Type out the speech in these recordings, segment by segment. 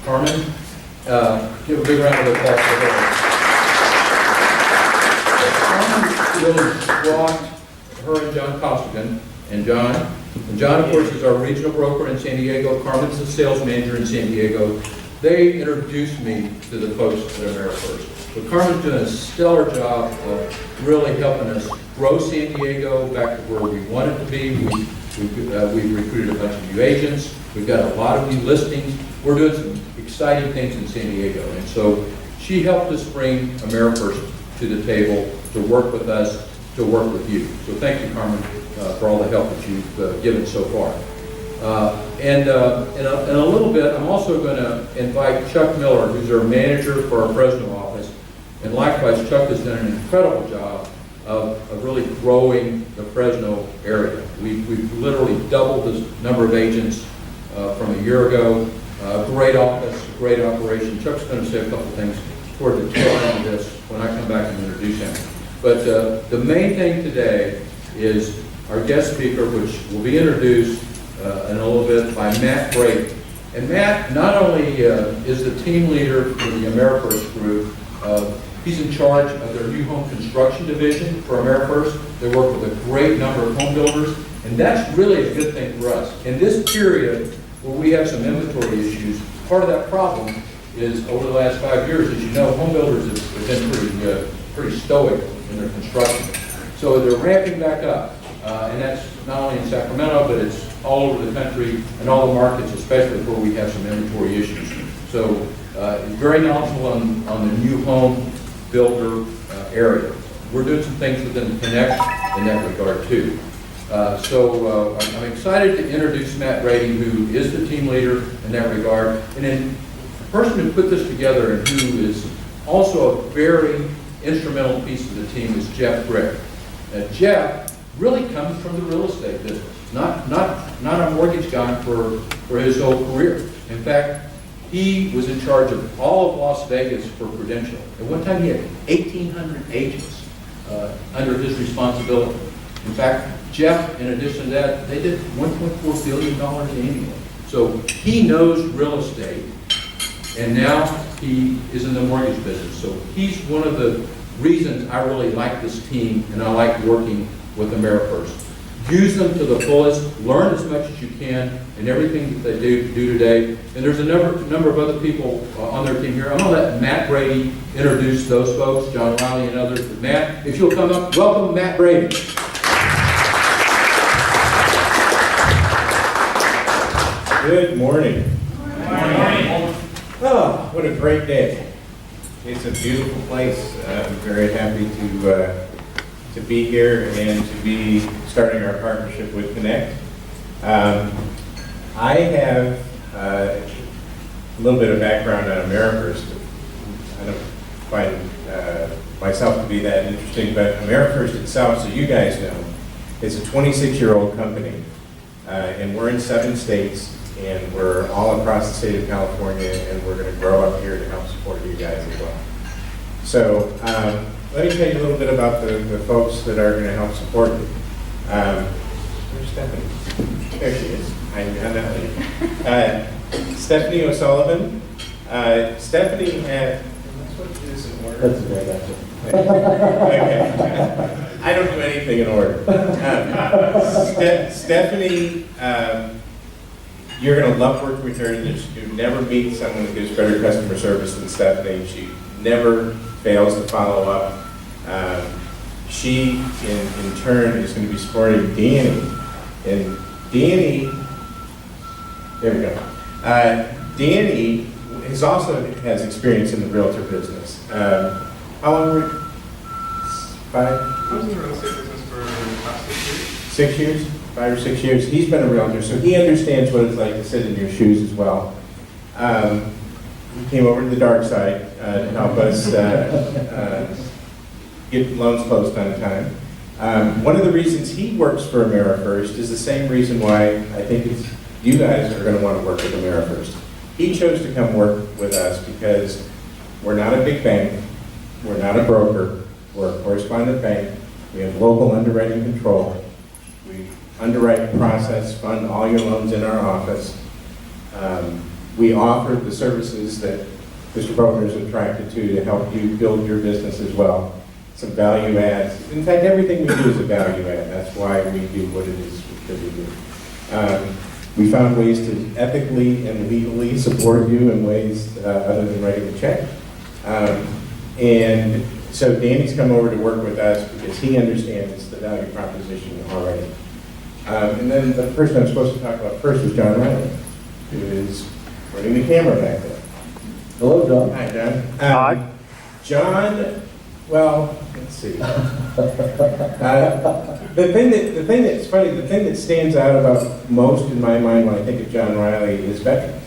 Carmen. Give a big round of applause for her. Carmen really brought her and John Costigan, and John, of course, is our regional broker in San Diego. Carmen's the sales manager in San Diego. They introduced me to the folks at AmeriFirst. But Carmen's doing a stellar job of really helping us grow San Diego back to where we want it to be. We've recruited a bunch of new agents. We've got a lot of new listings. We're doing some exciting things in San Diego. And so she helped us bring AmeriFirst to the table to work with us, to work with you. So thank you, Carmen, for all the help that you've given so far. In a little bit, I'm also going to invite Chuck Miller, who's our manager for our Fresno office. And likewise, Chuck has done an incredible job of really growing the Fresno area. We've literally doubled the number of agents from a year ago. Great office, great operation. Chuck's going to say a couple things toward the tail end of this when I come back and introduce him. But the main thing today is our guest speaker, which will be introduced in a little bit by Matt Brady. And Matt not only is the team leader for the AmeriFirst group, he's in charge of their new home construction division for AmeriFirst. They work with a great number of home builders, and that's really a good thing for us. In this period where we have some inventory issues, part of that problem is over the last 5 years, as you know, home builders have been pretty stoic in their construction. So they're ramping back up, and that's not only in Sacramento, but it's all over the country and all the markets, especially where we have some inventory issues. So very knowledgeable on the new home builder area. We're doing some things within Connect in that regard too. So I'm excited to introduce Matt Brady, who is the team leader in that regard. And then the person who put this together and who is also a very instrumental piece of the team is Jeff Brick. Jeff really comes from the real estate business, not a mortgage guy for his whole career. In fact, he was in charge of all of Las Vegas for Prudential. At one time, he had 1,800 agents under his responsibility. In fact, Jeff, in addition to that, they did $1.4 billion annually. So he knows real estate, and now he is in the mortgage business. So he's one of the reasons I really like this team, and I like working with AmeriFirst. Use them to the fullest, learn as much as you can in everything that they do today. And there's a number of other people on their team here. I'm going to let Matt Brady introduce those folks, John Riley and others. But Matt, if you'll come up, welcome Matt Brady. Good morning. Good morning. Oh, what a great day. It's a beautiful place. I'm very happy to be here and to be starting our partnership with Connect. I have a little bit of background on AmeriFirst. I don't find myself to be that interesting, but AmeriFirst itself, so you guys know, is a 26-year-old company, and we're in 7 states, and we're all across the state of California, and we're going to grow up here to help support you guys as well. So let me tell you a little bit about the folks that are going to help support you. Where's Stefanie? There she is. I got that lady. Stefanie O'Sullivan. Stephanie had, let's put this in order. That's a great answer. Okay. I don't do anything in order. Stephanie, you're going to love working with her. You'll never meet someone that gives better customer service than Stephanie. She never fails to follow up. She, in turn, is going to be supporting Danny. And Danny, there we go. Danny has experience in the realtor business. How long were you? 5? I was in the real estate business for the past 6 years. 6 years? 5 or 6 years. He's been a realtor, so he understands what it's like to sit in your shoes as well. He came over to the dark side to help us get loans closed on time. One of the reasons he works for AmeriFirst is the same reason why I think you guys are going to want to work with AmeriFirst. He chose to come work with us because we're not a big bank, we're not a broker, we're a correspondent bank, we have local underwriting control, we underwrite, process, fund all your loans in our office. We offer the services that Mr. Broker is attracted to help you build your business as well. Some value adds. In fact, everything we do is a value add. That's why we do what it is that we do. We found ways to ethically and legally support you in ways other than writing a check. And so Danny's come over to work with us because he understands the value proposition already. And then the person I'm supposed to talk about first was John Riley, who is running the camera back there. Hello, John. Hi, John. Hi. John, well, let's see. The thing that's funny, the thing that stands out about most in my mind when I think of John Riley is veterans.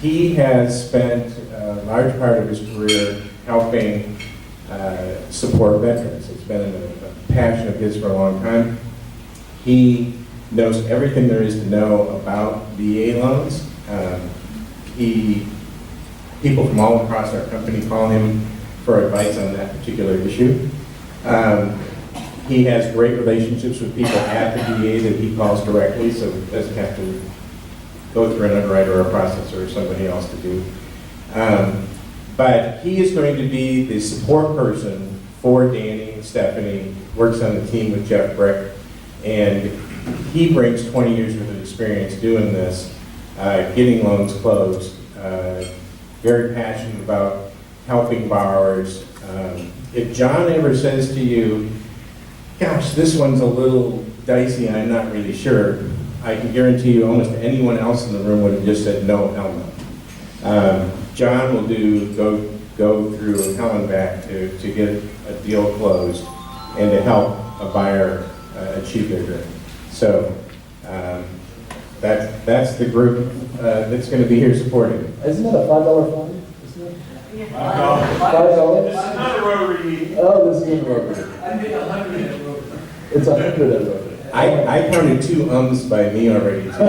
He has spent a large part of his career helping support veterans. It's been a passion of his for a long time. He knows everything there is to know about VA loans. People from all across our company call him for advice on that particular issue. He has great relationships with people at the VA that he calls directly, so he doesn't have to go through an underwriter or a processor or somebody else to do. But he is going to be the support person for Danny and Stefanie, works on the team with Jeff Brick, and he brings 20 years worth of experience doing this, getting loans closed, very passionate about helping borrowers. If John ever says to you, gosh, this one's a little dicey, I'm not really sure, I can guarantee you almost anyone else in the room would have just said, no, hell no. John will go through hell and back to get a deal closed and to help a buyer achieve their dream. So that's the group that's going to be here supporting it. Isn't that a $5 fund? Isn't it? $5? This is not a rotary meeting. Oh, this is a rotary. I made 100 at a rotary. It's 100 at a rotary. I counted 2 ums by me already too, so.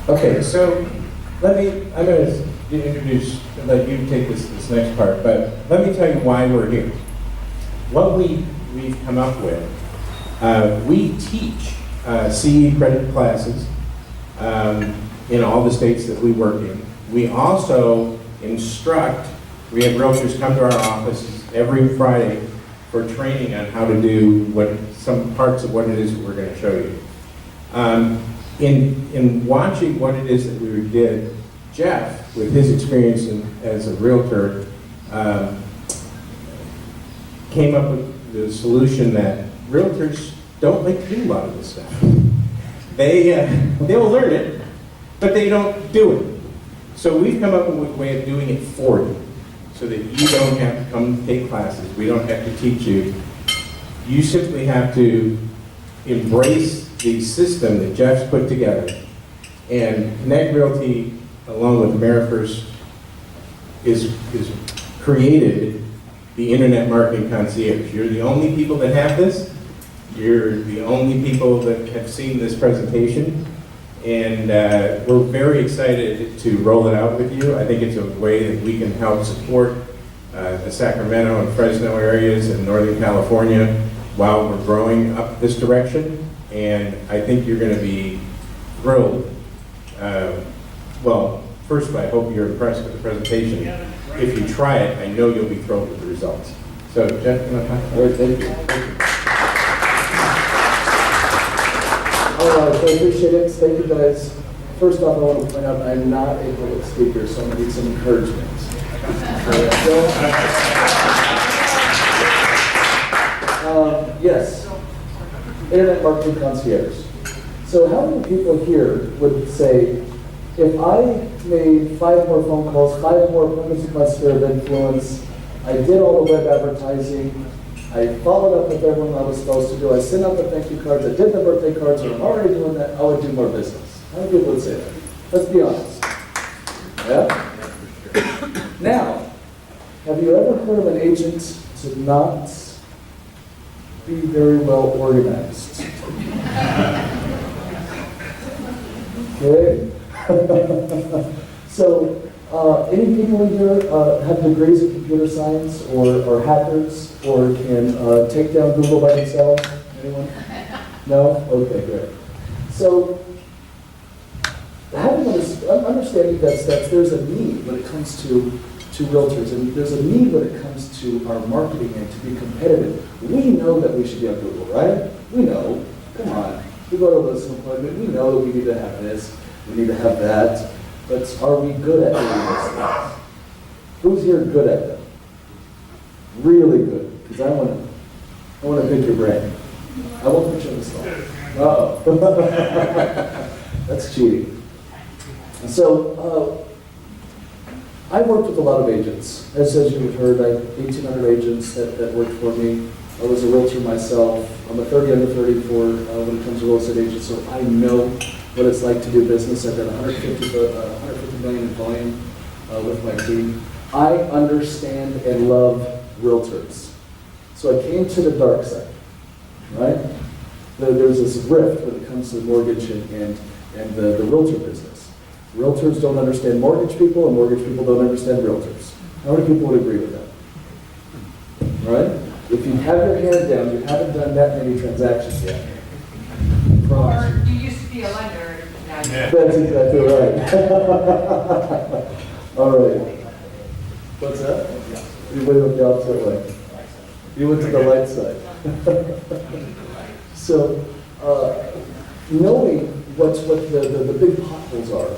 Okay, so I'm going to introduce, let you take this next part, but let me tell you why we're here. What we've come up with, we teach CE credit classes in all the states that we work in. We also instruct, we have realtors come to our office every Friday for training on how to do some parts of what it is that we're going to show you. In watching what it is that we did, Jeff, with his experience as a realtor, came up with the solution that realtors don't like to do a lot of this stuff. They'll learn it, but they don't do it. So we've come up with a way of doing it for you, so that you don't have to come take classes. We don't have to teach you. You simply have to embrace the system that Jeff's put together. And Connect Realty, along with AmeriFirst, is created the Internet Marketing Concierge. You're the only people that have this. You're the only people that have seen this presentation. And we're very excited to roll it out with you. I think it's a way that we can help support the Sacramento and Fresno areas in Northern California while we're growing up this direction. And I think you're going to be thrilled. Well, first, I hope you're impressed with the presentation. If you try it, I know you'll be thrilled with the results. So, Jeff, you want to talk about it? Thank you. All right, I appreciate it. Thank you, guys. First off, I want to point out I'm not a public speaker, so I'm going to need some encouragement. Yes, Internet Marketing Concierge. So how many people here would say, if I made 5 more phone calls, 5 more appointments with my sphere of influence, I did all the web advertising, I followed up with everyone I was supposed to do, I sent out the thank you cards, I did the birthday cards, or I'm already doing that, I would do more business. How many people would say that? Let's be honest. Yeah? Now, have you ever heard of an agent to not be very well organized? Okay? So, any people in here have degrees in computer science or hackers or can take down Google by themselves? Anyone? No? Okay, great. So, understanding that there's a need when it comes to realtors, and there's a need when it comes to our marketing and to be competitive. We know that we should be on Google, right? We know. Come on. We go to a listing appointment. We know that we need to have this, we need to have that. But are we good at doing those things? Who's here good at them? Really good. Because I want to pick your brain. I won't put you on the spot. Uh-oh. That's cheating. So, I worked with a lot of agents. As you've heard, I have 1,800 agents that worked for me. I was a realtor myself. I'm a 30 under 34 when it comes to real estate agents, so I know what it's like to do business. I've done 150 million in volume with my team. I understand and love realtors. So I came to the dark side, right? There's this rift when it comes to mortgage and the realtor business. Realtors don't understand mortgage people, and mortgage people don't understand realtors. How many people would agree with that? Right? If you have your hand down, you haven't done that many transactions yet. I promise you. Or you used to be a lender, now you're... That's exactly right. All right. What's that? You went the opposite way. You went to the light side. So, knowing what the big potholes are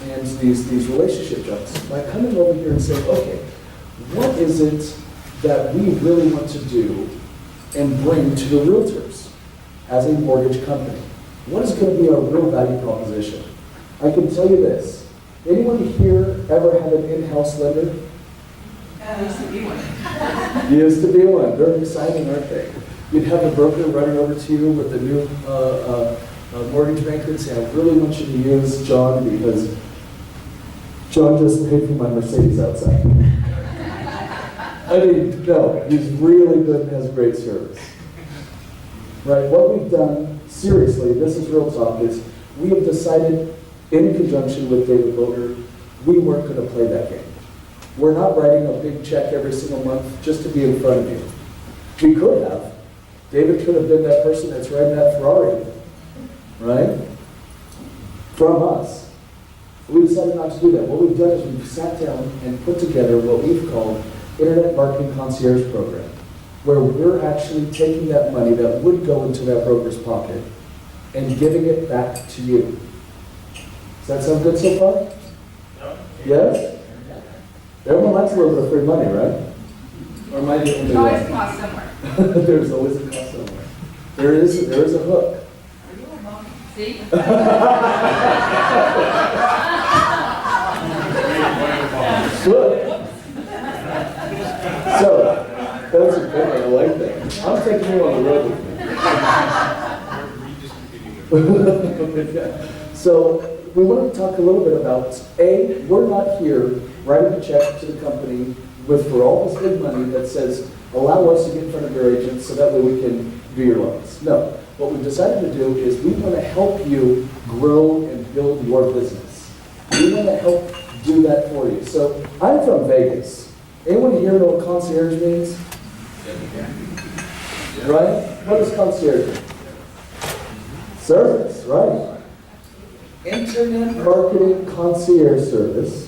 and these relationship jumps, by coming over here and saying, okay, what is it that we really want to do and bring to the realtors as a mortgage company? What is going to be our real value proposition? I can tell you this. Anyone here ever had an in-house lender? Used to be one. Used to be one. Very exciting, aren't they? You'd have a broker running over to you with the new mortgage banker and say, I really want you to use John because John just paid for my Mercedes outside. I mean, no, he's really good and has great service. Right? What we've done, seriously, this is real talk, is we have decided, in conjunction with David Boger, we weren't going to play that game. We're not writing a big check every single month just to be in front of you. We could have. David could have been that person that's riding that Ferrari, right? From us. We decided not to do that. What we've done is we've sat down and put together what we've called Internet Marketing Concierge program, where we're actually taking that money that would go into that broker's pocket and giving it back to you. Does that sound good so far? Yes? Everyone likes a little bit of free money, right? Or am I the only It always one? costs somewhere. There's always a cost somewhere. There is a hook. See? Good. So, that's a good one. I like that. I'm taking you on the road with me. So, we want to talk a little bit about, A, we're not here writing a check to the company for all this big money that says, allow us to get in front of your agents so that way we can do your loans. No. What we've decided to do is we want to help you grow and build your business. We want to help do that for you. So, I'm from Vegas. Anyone here know what concierge means? Right? What does concierge mean? Service, right? Internet Marketing Concierge Service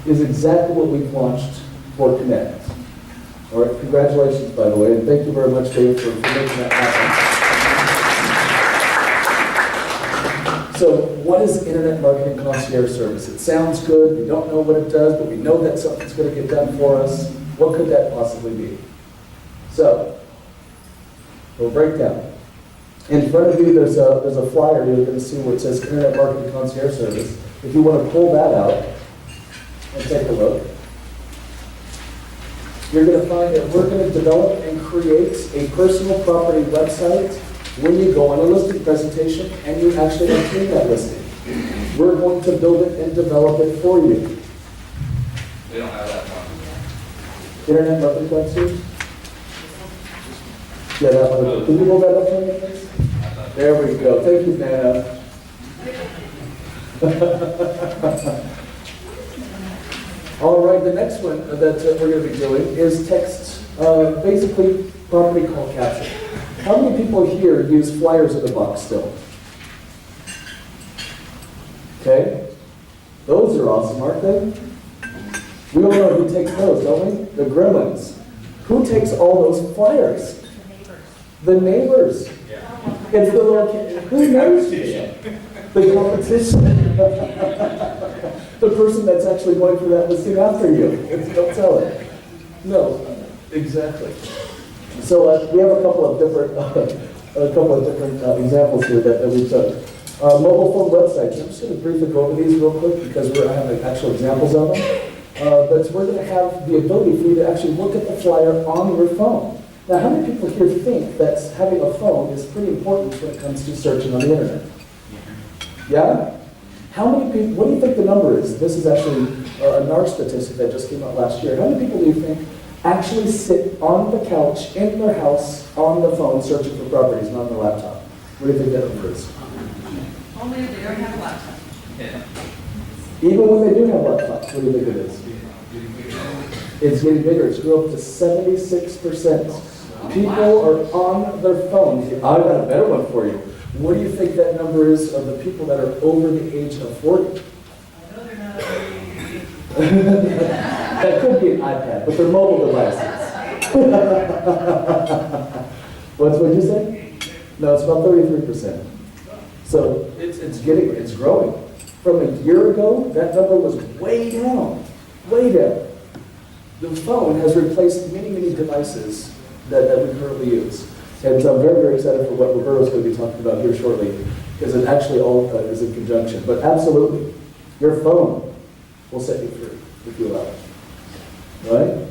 is exactly what we've launched for Connect. All right, congratulations, by the way, and thank you very much, Dave, for making that happen. So, what is Internet Marketing Concierge Service? It sounds good, we don't know what it does, but we know that something's going to get done for us. What could that possibly be? So, we'll break down. In front of you, there's a flyer you're going to see where it says Internet Marketing Concierge Service. If you want to pull that out and take a look, you're going to find that we're going to develop and create a personal property website when you go on a listing presentation and you actually obtain that listing. We're going to build it and develop it for you. We don't have that one. Internet Marketing Concierge? Yeah, that one. Can you roll that up for me, please? There we go. Thank you, Nana. All right, the next one that we're going to be doing is text, basically property call capture. How many people here use flyers in the box still? Okay? Those are awesome, aren't they? We all know who takes those, don't we? The gremlins. Who takes all those flyers? The neighbors. It's the little kid. Who knows? The competition. The person that's actually going for that listing after you. Don't tell it. No, exactly. So we have a couple of different examples here that we took. Mobile phone websites. I'm just going to briefly go over these real quick because we're having actual examples of them. But we're going to have the ability for you to actually look at the flyer on your phone. Now, how many people here think that having a phone is pretty important when it comes to searching on the internet? Yeah? How many people, what do you think the number is? This is actually a NAR statistic that just came out last year. How many people do you think actually sit on the couch in their house on the phone searching for properties, not on their laptop? What do you think that number is? Only if they don't have a laptop. Even when they do have laptops, what do you think it is? It's getting bigger. It's grew up to 76%. People are on their phones. I've got a better one for you. What do you think that number is of the people that are over the age of 40? I know they're not That could be an iPad, but they're mobile devices. What did you say? No, it's about 33%. So it's growing. From a year ago, that number was way down, way down. The phone has replaced many, many devices that we currently use. And so I'm very, very excited for what Roberto's going to be talking about here shortly, because it actually all is in conjunction. But absolutely, your phone will set you free if you allow it. Right?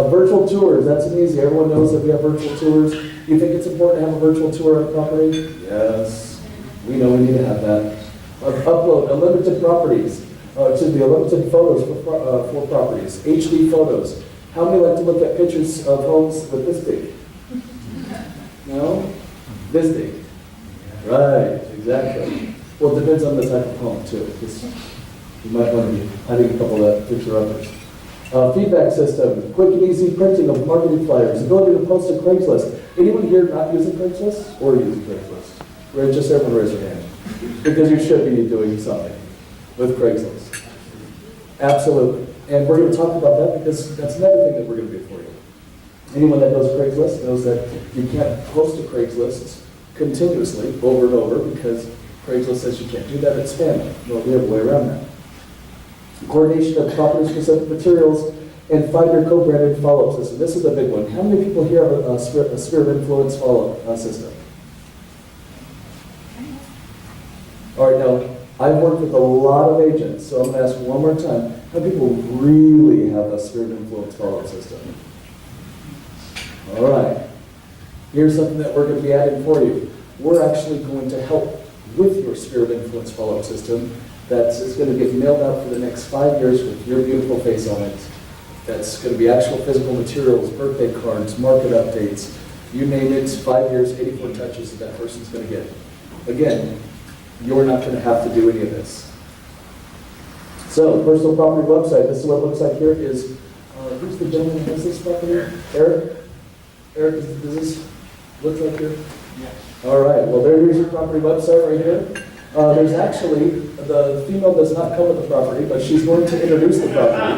Virtual tours, that's an easy. Everyone knows that we have virtual tours. You think it's important to have a virtual tour of property? Yes. We know we need to have that. Upload unlimited properties. Unlimited photos for properties. HD photos. How many like to look at pictures of homes with this big? No? This big. Right, exactly. Well, it depends on the type of home, too. You might want to be hiding a couple of picture others. Feedback system, quick and easy printing of marketing flyers, ability to post to Craigslist. Anyone here not using Craigslist or using Craigslist? Right, just everyone raise your hand. Because you should be doing something with Craigslist. Absolutely. And we're going to talk about that because that's another thing that we're going to do for you. Anyone that knows Craigslist knows that you can't post to Craigslist continuously over and over because Craigslist says you can't do that, it's spam. Well, we have a way around that. Coordination of property-specific materials and 5-year co-branded follow-up system. This is a big one. How many people here have a sphere of influence follow-up system? All right, now, I've worked with a lot of agents, so I'm going to ask one more time. How many people really have a sphere of influence follow-up system? All right. Here's something that we're going to be adding for you. We're actually going to help with your sphere of influence follow-up system. That's going to get mailed out for the next 5 years with your beautiful face on it. That's going to be actual physical materials, birthday cards, market updates, you name it, 5 years, 84 touches that person's going to get. Again, you're not going to have to do any of this. So, personal property website, this is what it looks like here is, who's the gentleman who has this property? Eric? Eric, does this look like your? Yes. All right, well there's your property website right here. There's actually, the female does not come with the property, but she's going to introduce the property.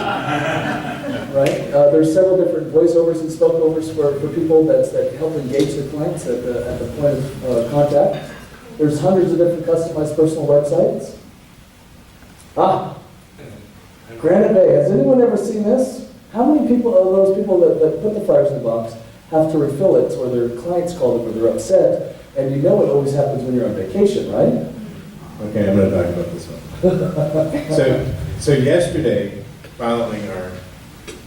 Right? There's several different voiceovers and spokeovers for people that help engage the clients at the point of contact. There's hundreds of different customized personal websites. Granite Bay, has anyone ever seen this? How many people of those people that put the flyers in the box have to refill it or their clients call them or they're upset? And you know it always happens when you're on vacation, right? Okay, I'm going to talk about this one. So yesterday, following our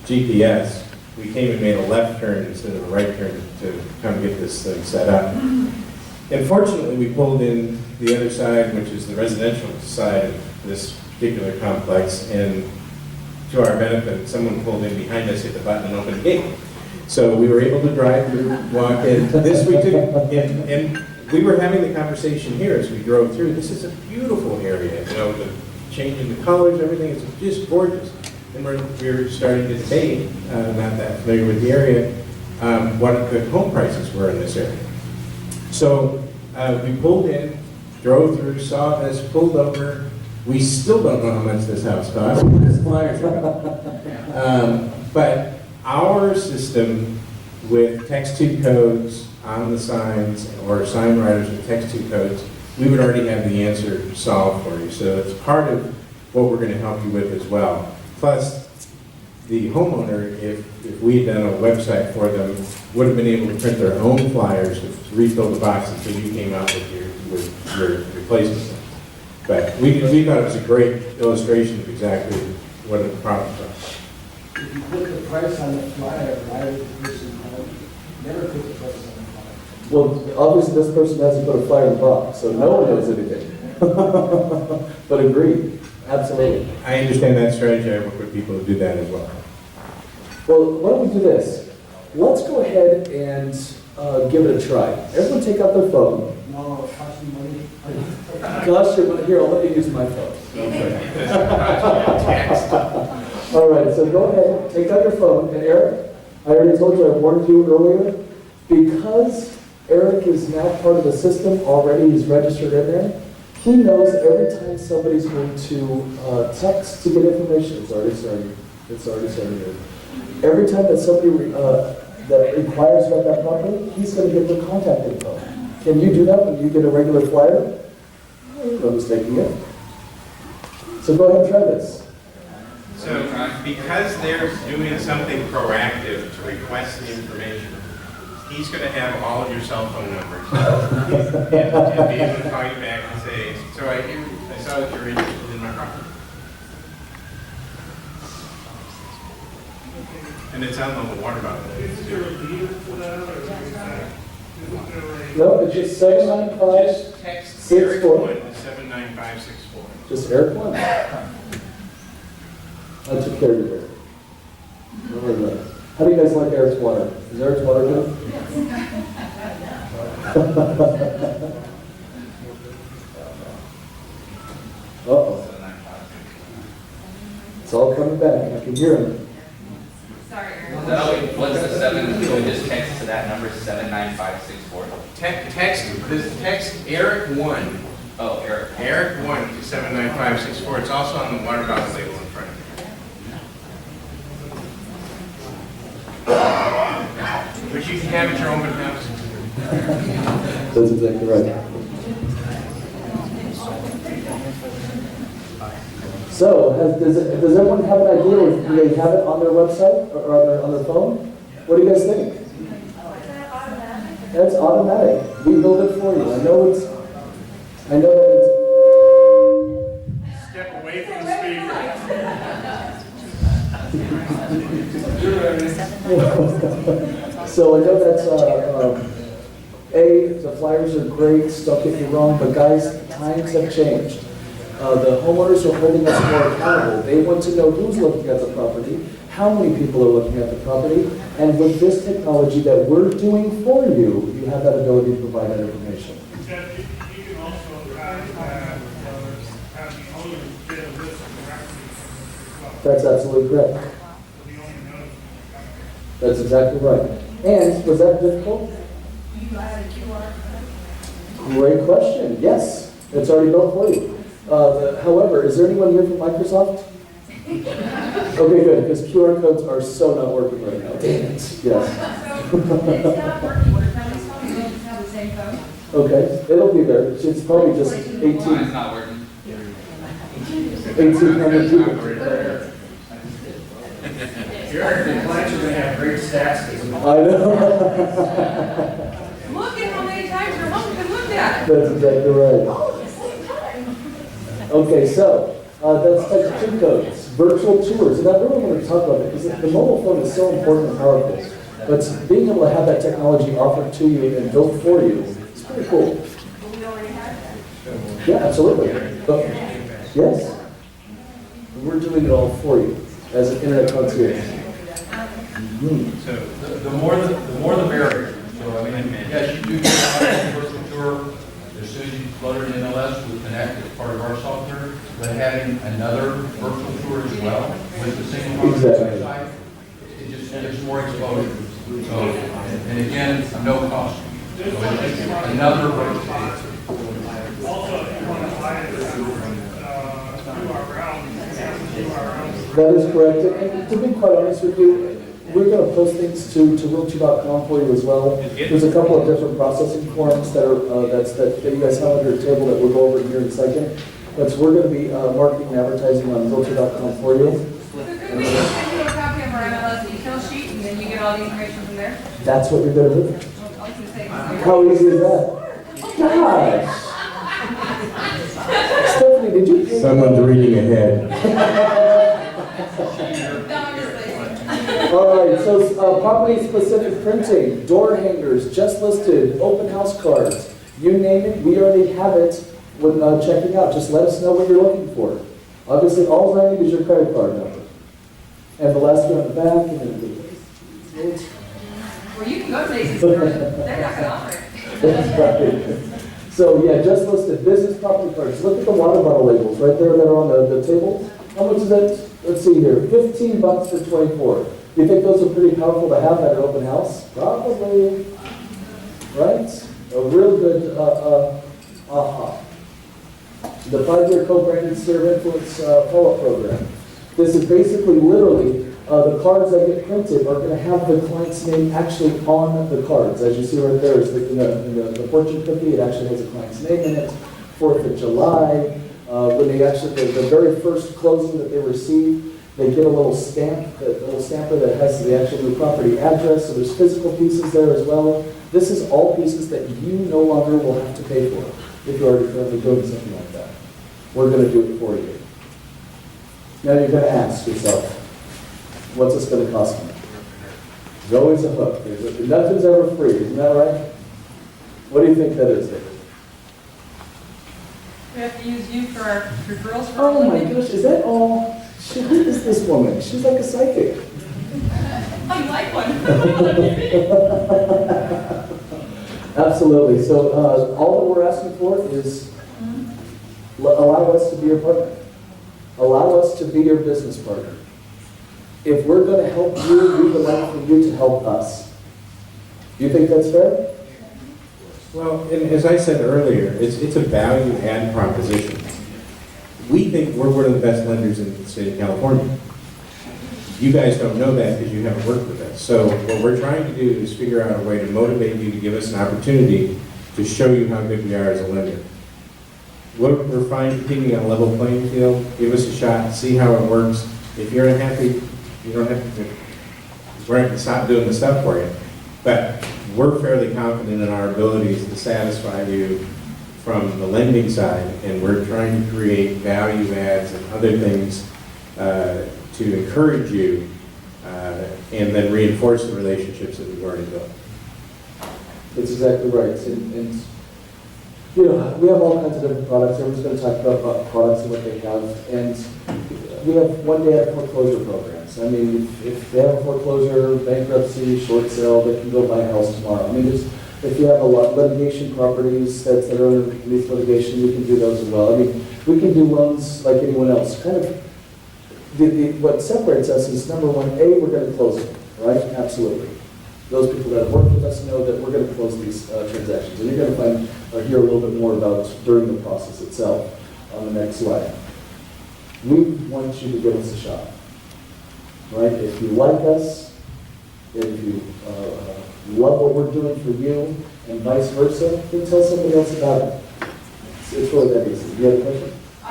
GPS, we came and made a left turn instead of a right turn to come get this thing set up. And fortunately, we pulled in the other side, which is the residential side of this particular complex, and to our benefit, someone pulled in behind us, hit the button, and opened the gate. So we were able to drive through, walk in. This we took, and we were having the conversation here as we drove through. This is a beautiful area, you know, the change in the colors, everything is just gorgeous. And we're starting to debate, not that familiar with the area, what the home prices were in this area. So we pulled in, drove through, saw this, pulled over. We still don't know how much this house costs. This flyers are up. But our system with text-to codes on the signs or sign writers with text-to codes, we would already have the answer solved for you. So it's part of what we're going to help you with as well. Plus, the homeowner, if we had done a website for them, would have been able to print their own flyers to refill the box until you came out with your replacement. But we thought it was a great illustration of exactly what the problems are. If you put the price on the flyer, why would the person never put the price on the flyer? Well, obviously this person hasn't put a flyer in the box, so no one knows anything. But agreed, absolutely. I understand that strategy. I work with people who do that as well. Well, why don't we do this? Let's go ahead and give it a try. Everyone take out their phone. No, it costs you money. Costs you money. Here, I'll let you use my phone. All right, so go ahead, take out your phone. And Eric, I already told you, I warned you earlier, because Eric is now part of the system already, he's registered in there, he knows every time somebody's going to text to get information. It's already started here. Every time that somebody that inquires about that property, he's going to get their contact info. Can you do that when you get a regular flyer? I don't know who's taking it. So go ahead and try this. So because they're doing something proactive to request the information, he's going to have all of your cell phone numbers and be able to call you back and say, so I saw that you're interested in my property. And it's on the water bottle. No, it's just 795. Just text Eric 1 to 79564. Just Eric 1. I took care of you there. Don't worry about it. How do you guys like Eric's water? Is Eric's water good? Uh-oh. It's all coming back. I can hear him. Sorry, Eric. No, what's the 7, can we just text to that number, 79564? Text Eric 1. Oh, Eric. Eric 1 to 79564. It's also on the water bottle label in front of you. Which you can have at your open house. That's exactly right. So, does everyone have an idea? Do they have it on their website or on their phone? What do you guys think? That's automatic. We build it for you. I know that it's. Step away from the speaker. So I know that's, the flyers are great, don't get me wrong, but guys, times have changed. The homeowners are holding us more accountable. They want to know who's looking at the property, how many people are looking at the property, and with this technology that we're doing for you, you have that ability to provide that information. You can also have the owner get a list of the records as well. That's absolutely correct. The owner knows. That's exactly right. And was that difficult? You add a QR code? Great question. Yes, it's already built for you. However, is there anyone here from Microsoft? Okay, good, because QR codes are so not working right now. Damn it. Yes. So, it's not working, we're having phone, we just have the same phone. Okay, it'll be there. It's probably just 18. Mine's not working. 1,800 people. Your clients are going to have great stats. I know. Look at how many times your home can look at. That's exactly right. Oh, at the same time. Okay, so that's text 2 codes, virtual tours, and I really want to talk about it because the mobile phone is so important and powerful. But being able to have that technology offered to you and built for you is pretty cool. But we already have that. Yeah, absolutely. But, yes, we're doing it all for you as an internet concierge. So The more the merrier. So, I mean, yes, you do get a virtual tour as soon as you load it in MLS with Connect as part of our software, but having another virtual tour as well with the single Exactly. website, it just gives more exposure. So, and again, no cost. This one, if you want to. Another Also, if you want to buy it, do our rounds, do our rounds. That is correct. And to be quite honest with you, we're going to post things to realty.com for you as well. There's a couple of different processing forms that are that you guys have under your table that we'll go over here in a second. But we're going to be marketing and advertising on realty.com for you. Could we send you a copy of our MLS detail sheet and then you get all the information from there? That's what you're going to do. I was gonna say. How easy is that? Gosh. Stephanie, did you pay? Someone's reading ahead. No, I'm just like. All right, so property-specific printing, door hangers, just listed, open house cards, you name it, we already have it when checking out. Just let us know what you're looking for. Obviously, all I need is your credit card number. And the last one on the back, and then Well, you can go to Macy's, they're not gonna offer it. that's right. So yeah, just listed business property cards. Look at the water bottle labels right there that are on the table. How much is that? Let's see here, $15 for 24. Do you think those are pretty powerful to have at an open house? Probably, right? A real good aha. The 5-year co-branded sphere of influence follow-up program. This is basically literally the cards that get printed are going to have the client's name actually on the cards. As you see right there, is in the fortune cookie, it actually has a client's name in it. 4th of July, when they actually, the very first closing that they receive, they get a little stamp, a little stamper that has the actual new property address, so there's physical pieces there as well. This is all pieces that you no longer will have to pay for if you're already currently doing something like that. We're going to do it for you. Now you're going to ask yourself, what's this going to cost me? There's always a hook. Nothing's ever free, isn't that right? What do you think that is, David? We have to use you for our referrals for. Oh my gosh, is that all? Who is this woman? She's like a psychic. I like one. Absolutely. So all that we're asking for is allow us to be your partner. Allow us to be your business partner. If we're going to help you, we would like for you to help us. Do you think that's fair? Well, and as I said earlier, it's a value add proposition. We think we're one of the best lenders in the state of California. You guys don't know that because you haven't worked with us. So what we're trying to do is figure out a way to motivate you to give us an opportunity to show you how good we are as a lender. We're fine competing on a level playing field. Give us a shot, see how it works. If you're unhappy, you don't have to, we're not going to stop doing the stuff for you. But we're fairly confident in our abilities to satisfy you from the lending side, and we're trying to create value adds and other things to encourage you and then reinforce the relationships that we've already built. That's exactly right. And you know, we have all kinds of different products. Everyone's going to talk about products and what they have. And we have one-day foreclosure programs. I mean, if they have a foreclosure, bankruptcy, short sale, they can go buy a house tomorrow. I mean, if you have a lot of litigation properties that are underneath litigation, we can do those as well. I mean, we can do loans like anyone else. Kind of, what separates us is, number one, A, we're going to close them, right? Absolutely. Those people that have worked with us know that we're going to close these transactions. And you're going to find or hear a little bit more about during the process itself on the next slide. We want you to give us a shot, right? If you like us, if you love what we're doing for you, and vice versa, then tell somebody else about it. It's really that easy. Do you have a question? I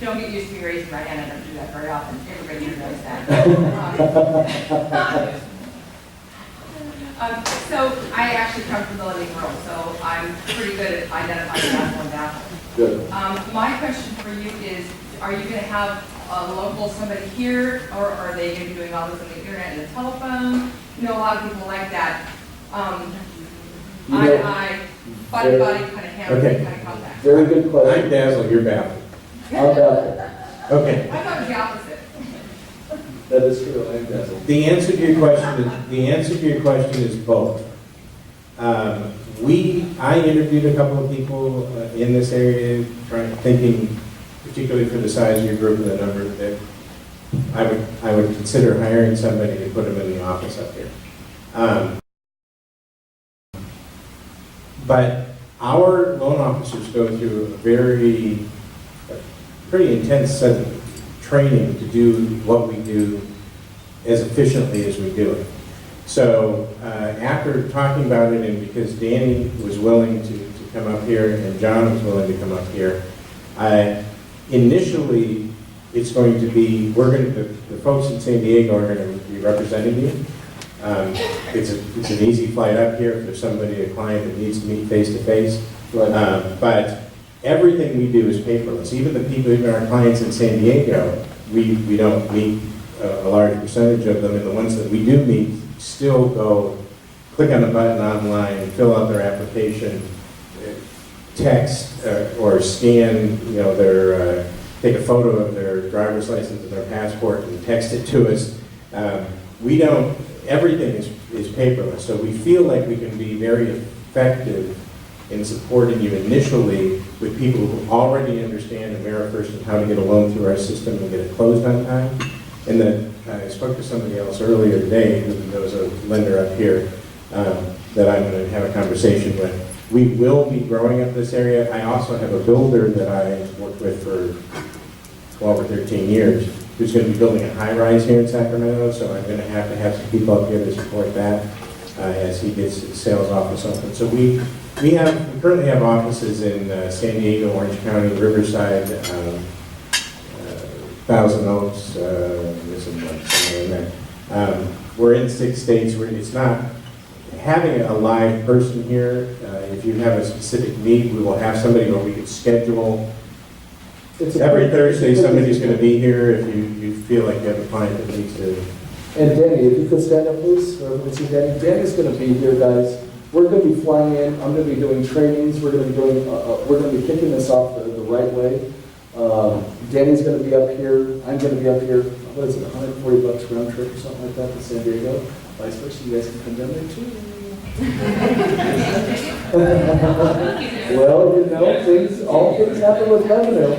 don't get used to me raising my hand. I don't do that very often. Everybody here knows that. So I actually come from the living world, so I'm pretty good at identifying apple and apple. Good. My question for you is, are you going to have a local somebody here, or are they going to be doing all this on the internet and the telephone? You know, a lot of people like that. Body kind of hammer, Okay. kind of contact. Very good question. I'm dazzled, you're baffled. I'm baffled. Okay. I thought it was the opposite. That is true. I'm baffled. The answer to your question is both. I interviewed a couple of people in this area, thinking, particularly for the size of your group and the number that I would consider hiring somebody to put them in the office up here. But our loan officers go through a pretty intense set of training to do what we do as efficiently as we do it. So after talking about it, and because Danny was willing to come up here and John was willing to come up here, initially it's going to be, the folks in San Diego are going to be representing you. It's an easy flight up here if there's somebody, a client that needs to meet face to face. But everything we do is paperless. Even our clients in San Diego, we don't meet a large percentage of them, and the ones that we do meet still go click on the button online, fill out their application, text or scan, take a photo of their driver's license and their passport and text it to us. Everything is paperless, so we feel like we can be very effective in supporting you initially with people who already understand AmeriFirst and how to get a loan through our system and get it closed on time. And then I spoke to somebody else earlier today, there was a lender up here that I'm going to have a conversation with. We will be growing up this area. I also have a builder that I worked with for 12 or 13 years who's going to be building a high-rise here in Sacramento, so I'm going to have some people up here to support that as he gets his sales office open. So we currently have offices in San Diego, Orange County, Riverside, Thousand Oaks, missing one somewhere in there. We're in 6 states. It's not having a live person here. If you have a specific need, we will have somebody where we could schedule. Every Thursday, somebody's going to be here if you feel like you have a client that needs to. And Danny, if you could stand up, please. Danny's going to be here, guys. We're going to be flying in. I'm going to be doing trainings. We're going to be kicking this off the right way. Danny's going to be up here. I'm going to be up here. What is it, $140 round trip or something like that to San Diego? Vice versa, you guys can come down there too. Well, all things happen with revenue.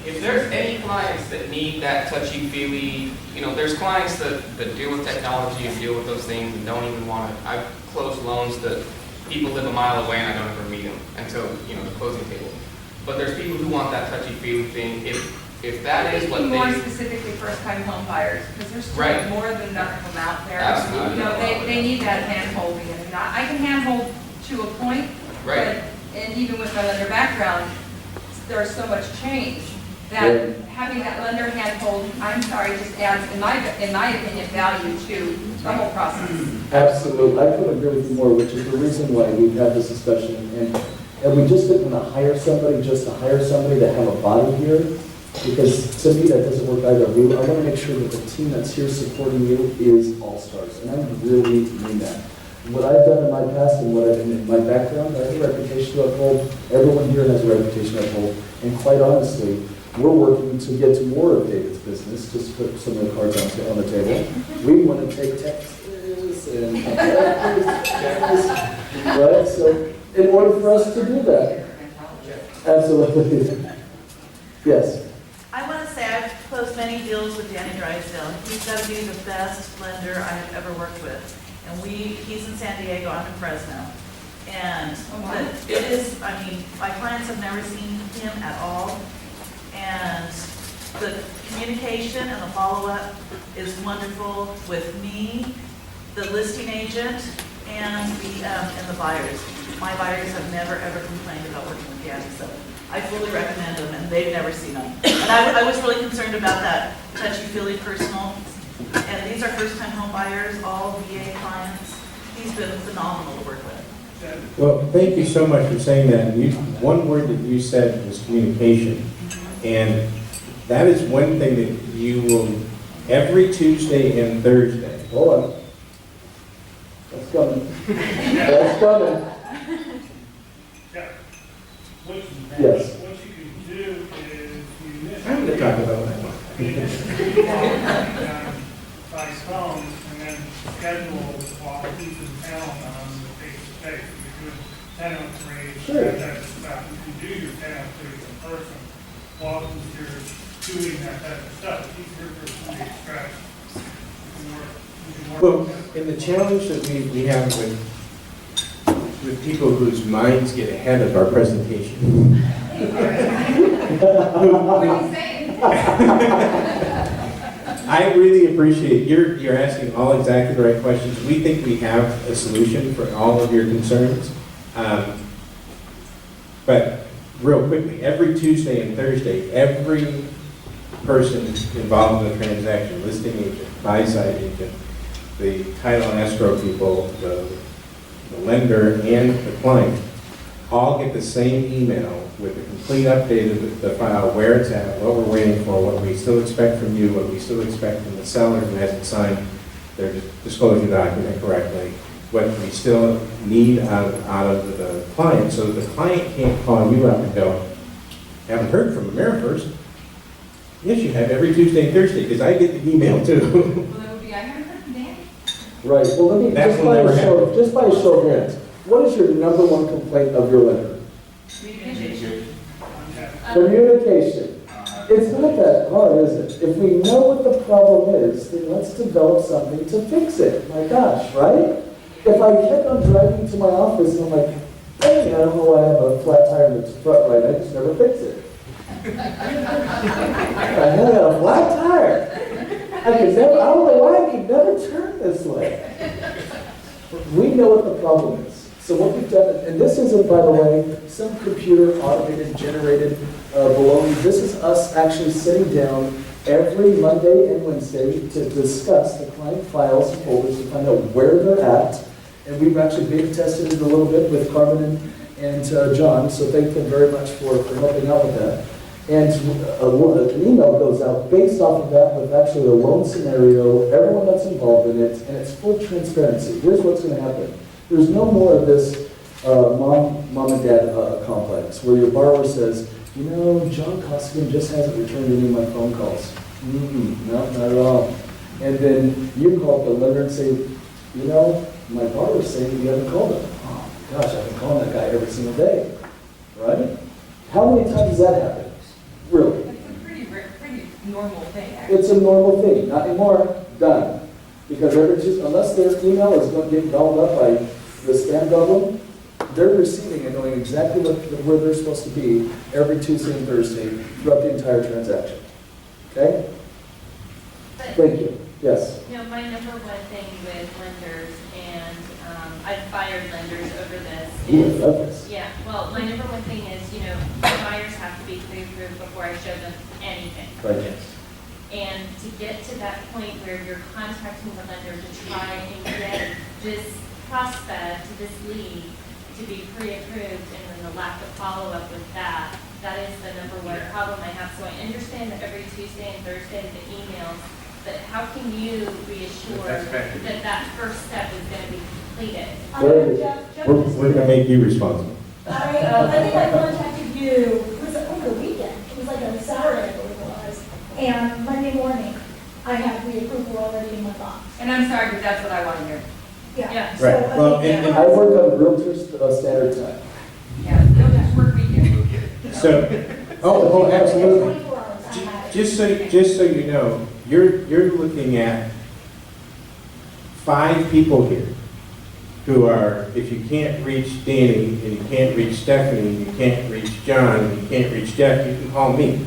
If there's any clients that need that touchy-feely, there's clients that deal with technology and deal with those things and don't even want to. I've closed loans that people live a mile away and I don't ever meet them until, the closing table. But there's people who want that touchy-feely thing. If that is what more they... specifically first-time home buyers, because there's still Right. more than enough of them out there. Absolutely. They need that hand-holding. And I can hand-hold to a point, Right. and even with my lender background, there's so much change that having that lender hand-hold, I'm sorry, just adds, in my opinion, value to the whole process. Absolutely. I couldn't agree with you more, which is the reason why we've had this discussion. And we just didn't want to hire somebody just to hire somebody to have a body here, because to me that doesn't work either. I want to make sure that the team that's here supporting you is all-stars, and I really mean that. What I've done in my past and in my background, I have a reputation to uphold. Everyone here has a reputation to uphold, and quite honestly, we're working to get to more of David's business, just to put some of the cards on the table. We want to take Texas and right? So in order for us to do that, absolutely. Yes. I want to say I've closed many deals with Danny Drysdale. He's got to be the best lender I have ever worked with. And he's in San Diego, I'm in Fresno. And it is, my clients have never seen him at all. And the communication and the follow-up is wonderful with me, the listing agent, and the buyers. My buyers have never, ever complained about working with Danny, so I fully recommend them, and they've never seen them. And I was really concerned about that touchy-feely personal. And these are first-time home buyers, all VA clients. He's been phenomenal to work with. Well, thank you so much for saying that. One word that you said was communication. And that is one thing that you will, every Tuesday and Thursday. Hold on. That's coming. That's coming. Yeah. Yes. What you can do is you I'm going to talk about that one. by phone and then schedule while he's in town on the face-to-face. You can do tenant rates, Sure. that type of stuff. You can do your tenant rates in person while you're doing that type of stuff. If he's here for 2 weeks stretch, you can work. Well, and the challenge that we have with with people whose minds get ahead of our presentation. What are you saying? I really appreciate, you're asking all exactly the right questions. We think we have a solution for all of your concerns. But real quickly, every Tuesday and Thursday, every person involved in the transaction, listing agent, buy-side agent, the title and escrow people, the lender, and the client, all get the same email with a complete update of the file, where it's at, what we're waiting for, what we still expect from you, what we still expect from the seller who hasn't signed their disclosure document correctly, what we still need out of the client, so that the client can't call you up and go, haven't heard from AmeriFirst. Yes, you have every Tuesday and Thursday, because I get the email too. Well, that would be, I haven't heard from Danny. Right, well, let me, That will never happen. just by a show of hands, what is your number one complaint of your lender? Communication. Communication. It's not that hard, is it? If we know what the problem is, then let's develop something to fix it. My gosh, right? If I kept on driving to my office and I'm like, hey, I don't know why I have a flat tire in the front right, I just never fix it. I had a flat tire. I don't know why I could never turn this way. We know what the problem is. So what we've done, and this isn't, by the way, some computer automated, generated baloney. This is us actually sitting down every Monday and Wednesday to discuss the client files and folders to find out where they're at. And we've actually beta tested it a little bit with Carmen and John, so thank them very much for helping out with that. And an email goes out based off of that with actually a loan scenario, everyone that's involved in it, and it's full transparency. Here's what's going to happen. There's no more of this mom and dad complex where your borrower says, you know, John Costigan just hasn't returned any of my phone calls. No, not at all. And then you call the lender and say, you know, my borrower's saying you haven't called him. Oh my gosh, I've been calling that guy every single day, right? How many times does that happen? Really? It's a pretty normal thing, actually. It's a normal thing. Not anymore. Done. Because unless their email is going to get gobbled up by the spam goblin, they're receiving and knowing exactly where they're supposed to be every Tuesday and Thursday throughout the entire transaction. Okay? Thank you. Yes. You know, my number one thing with lenders, and I've fired lenders over this. Ooh, I love this. Yeah, well, my number one thing is, you know, buyers have to be pre-approved before I show them anything. Right. And to get to that point where you're contacting the lender to try and get this prospect, this lead, to be pre-approved, and then the lack of follow-up with that, that is the number one problem I have. So I understand that every Tuesday and Thursday, the emails, but how can you reassure that that first step is going to be completed? We're going to make you responsible. I think I contacted you, it was over the weekend, it was like a Saturday, I believe it was, and Monday morning, I had the approval already in my box. And I'm sorry, but that's what I want to hear. Yeah. So, Right. Well, I think- I work on realtors standard time. Yeah, you'll just work weekend. So, oh, absolutely. 24 hours, I had it. Just so you know, you're looking at 5 people here who are, if you can't reach Danny, and you can't reach Stefanie, and you can't reach John, and you can't reach Jeff, you can call me.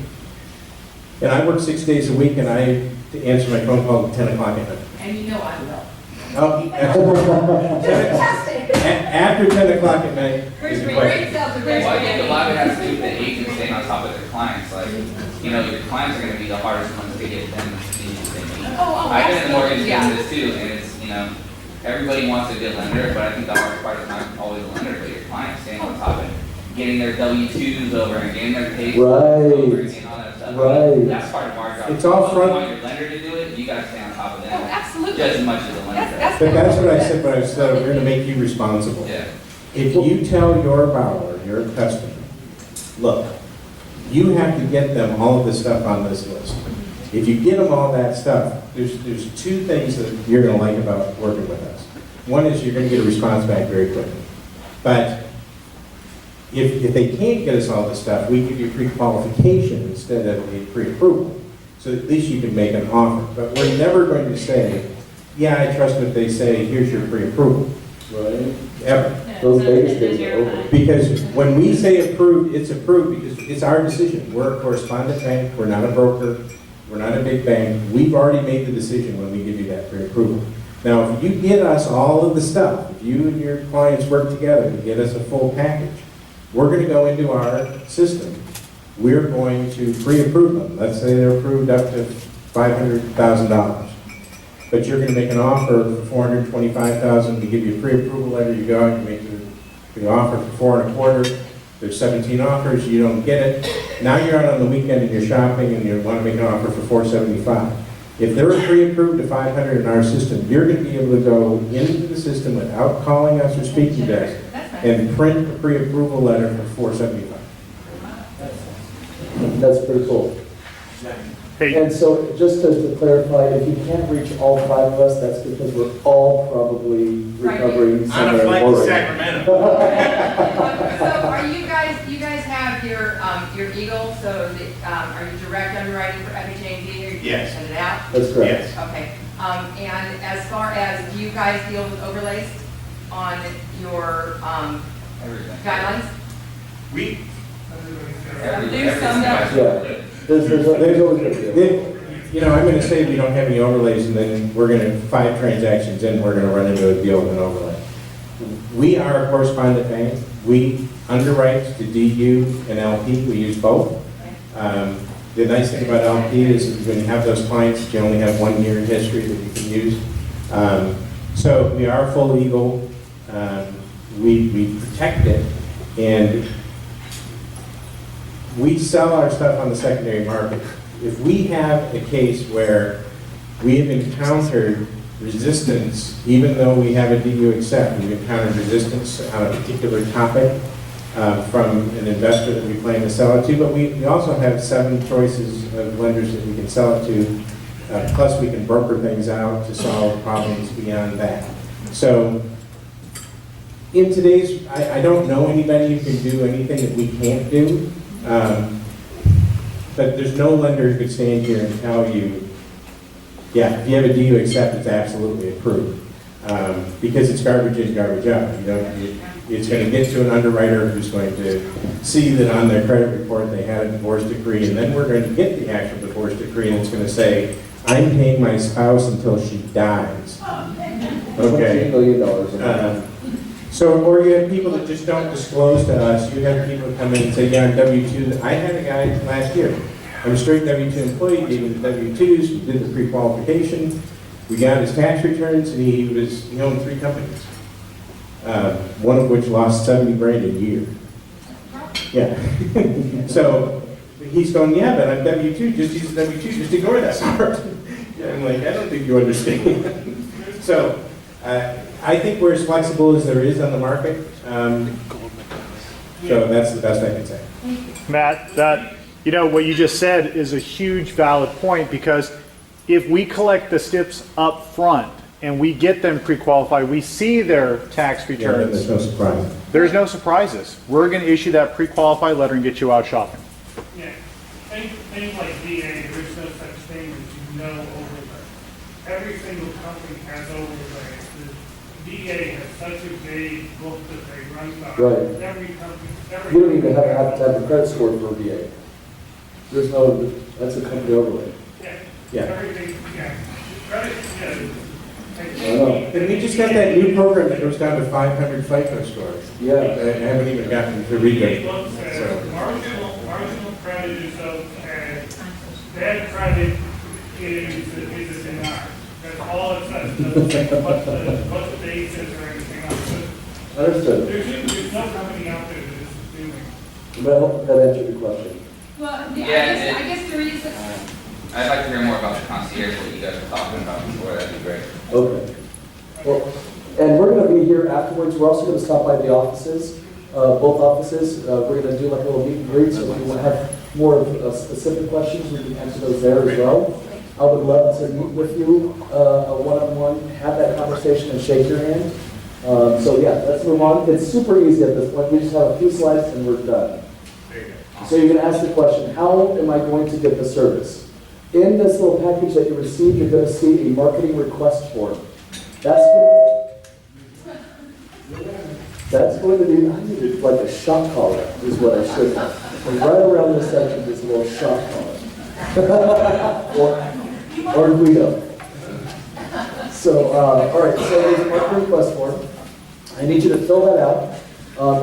And I work 6 days a week, and I answer my phone call at 10 o'clock at night. And you know I will. Oh, after 10 o'clock at night Chris, is we the question. great sales are Well, I think a lot of it has to do great. with the agent staying on top of their clients. Like, you know, your clients are going to be the hardest ones to get them to see what they need. I've been in the mortgage business too, and it's, you know, everybody wants a good lender, but I think the hardest part is not always the lender, but your client staying on top of it. Getting their W-2s over and getting their pay over and getting all that stuff. Right. That's part of our job. It's all If front- you want your lender to do it, you got to stay on top of Oh, them. absolutely. Just as much as the lender does. But that's what I said when I said we're going to make you responsible. Yeah. If you tell your borrower, your customer, look, you have to get them all of the stuff on this list. If you get them all that stuff, there's 2 things that you're going to like about working with us. One is you're going to get a response back very quickly. But if they can't get us all this stuff, we give you pre-qualification instead of a pre-approval. So at least you can make an offer. But we're never going to say, yeah, I trust what they say, here's your pre-approval. Right. Ever. No, Those So Vegas then days are you're over. fine. Because when we say approved, it's approved because it's our decision. We're a correspondent bank, we're not a broker, we're not a big bank. We've already made the decision when we give you that pre-approval. Now, if you get us all of the stuff, if you and your clients work together to get us a full package, we're going to go into our system. We're going to pre-approve them. Let's say they're approved up to $500,000. But you're going to make an offer for $425,000. We give you a pre-approval letter. You go out and make the offer for $425,000. There's 17 offers. You don't get it. Now you're out on the weekend and you're shopping and you want to make an offer for $475,000. If they're pre-approved to $500,000 in our system, you're going to be able to go into the system without calling us or speaking to us and print a pre-approval letter for $475,000. That's pretty cool. Hey, And so, just to clarify, if you can't reach all 5 of us, that's because we're all probably recovering On a somewhere flight to already. Sacramento. So are you guys have your Eagle, so are you direct underwriting for FHA and VA, or you Yes. send it out? That's correct. Yes. Okay, and as far as, do you guys deal with overlays on your guidelines? We, Do some that. Yeah. There's always a deal. you know, I'm going to say we don't have any overlays, and then we're going to 5 transactions in, we're going to run into a deal with an overlay. We are a correspondent bank. We underwrite to DU and LP. We use both. The nice thing about LP is when you have those clients, you only have 1 year history that you can use. So we are full Eagle. We protect it, and we sell our stuff on the secondary market. If we have a case where we have encountered resistance, even though we have a DU accept, we've encountered resistance on a particular topic from an investor that we plan to sell it to, but we also have 7 choices of lenders that we can sell it to, plus we can broker things out to solve problems beyond that. So in today's, I don't know anybody who can do anything that we can't do. But there's no lender who could stand here and tell you, yeah, if you have a DU accept, it's absolutely approved. Because it's garbage in, garbage out. It's going to get to an underwriter who's going to see that on their credit report they had a divorce decree, and then we're going to get the actual divorce decree, and it's going to say, I'm paying my spouse until she dies. Okay. $14 million. So, or you have people that just don't disclose to us. You have people come in and say, yeah, I'm W-2. I had a guy last year. I'm a straight W-2 employee, gave him the W-2s, we did the pre-qualification. We got his tax returns, and he owned 3 companies. One of which lost 70 grand a year. Yeah. So he's going, yeah, but I'm W-2, just use W-2, just ignore that part. I'm like, I don't think you understand. So, I think we're as flexible as there is on the market. So that's the best I can say. Matt, what you just said is a huge valid point, because if we collect the STIPs up front and we get them pre-qualified, we see their tax Yeah, then returns. there's no surprise. There's no surprises. We're going to issue that pre-qualified letter and get you out shopping. Yeah, things like VA, there's no such thing as no overlay. Every single company has overlays. The VA has such a vague book that they run by. Right. Every company, You don't even have to have a credit score for a VA. There's no, that's a company overlay. Yeah. Everything, yeah. Credit, yeah. I know. And we just got that new program that goes down to 500 FICO scores. Yeah. I haven't even gotten to read It it. looks at So, marginal credit is okay. Bad credit is a denial. That's all it says. It doesn't say what the basis or anything else. Understood. There's no company out there that is doing. But I hope that answered your question. Well, Yeah, I guess the reason, I'd like to hear more about the concierge, what you guys were talking about before, that'd be great. Okay. Well, and we're going to be here afterwards. We're also going to stop by the offices, both offices. We're going to do like a little meet and greet, so if you want to have more specific questions, we can answer those there as well. I would love to meet with you one-on-one, have that conversation and shake your hand. So yeah, let's move on. It's super easy at this point. We just have a few slides and we're done. So you're going to ask the question, how am I going to get the service? In this little package that you received, you're going to see a marketing request form. That's That's going to be, I needed like a shock collar, is what I should have. And right around this section, there's a little shock collar. or Guido. So, all right, so there's a market request form. I need you to fill that out.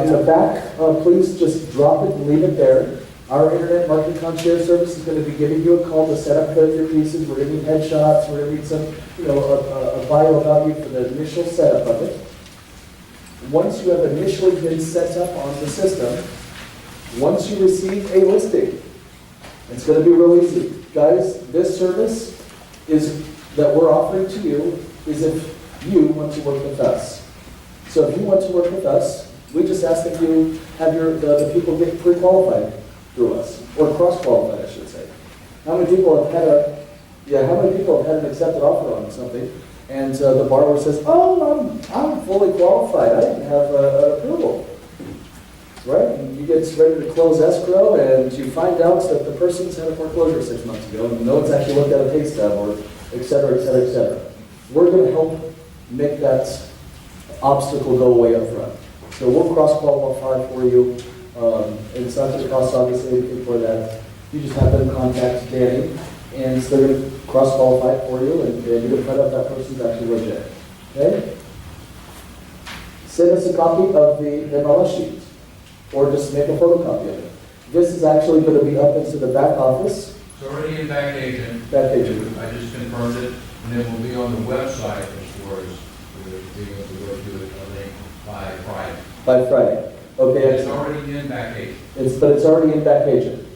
In the back, please just drop it and leave it there. Our Internet Marketing Concierge service is going to be giving you a call to set up your pieces. We're going to need headshots. We're going to need some, a bio about you for the initial setup of it. Once you have initially been set up on the system, once you receive a listing, it's going to be real easy. Guys, this service that we're offering to you is if you want to work with us. So if you want to work with us, we just ask that you have the people get pre-qualified through us, or cross-qualified, I should say. How many people have had an accepted offer on something, and the borrower says, "Oh, I'm fully qualified. I didn't have an approval." Right? And you get ready to close escrow, and you find out that the person's had a foreclosure 6 months ago, and no one's actually looked at a pay stub, or et cetera, et cetera, et cetera. We're going to help make that obstacle go away up front. So we'll cross-qualify for you. And it's not just cost, obviously, anything for that. You just have them contact Danny, and they're going to cross-qualify for you, and you're going to find out that person's actually legit. Okay? Send us a copy of the MLS sheet, or just make a photocopy of it. This is actually going to be up into the back office. It's already in back agent. Back agent. I just confirmed it, and it will be on the website as far as being able to go to a link by Friday. By Friday. Okay. It's already in back agent. But it's already in back agent.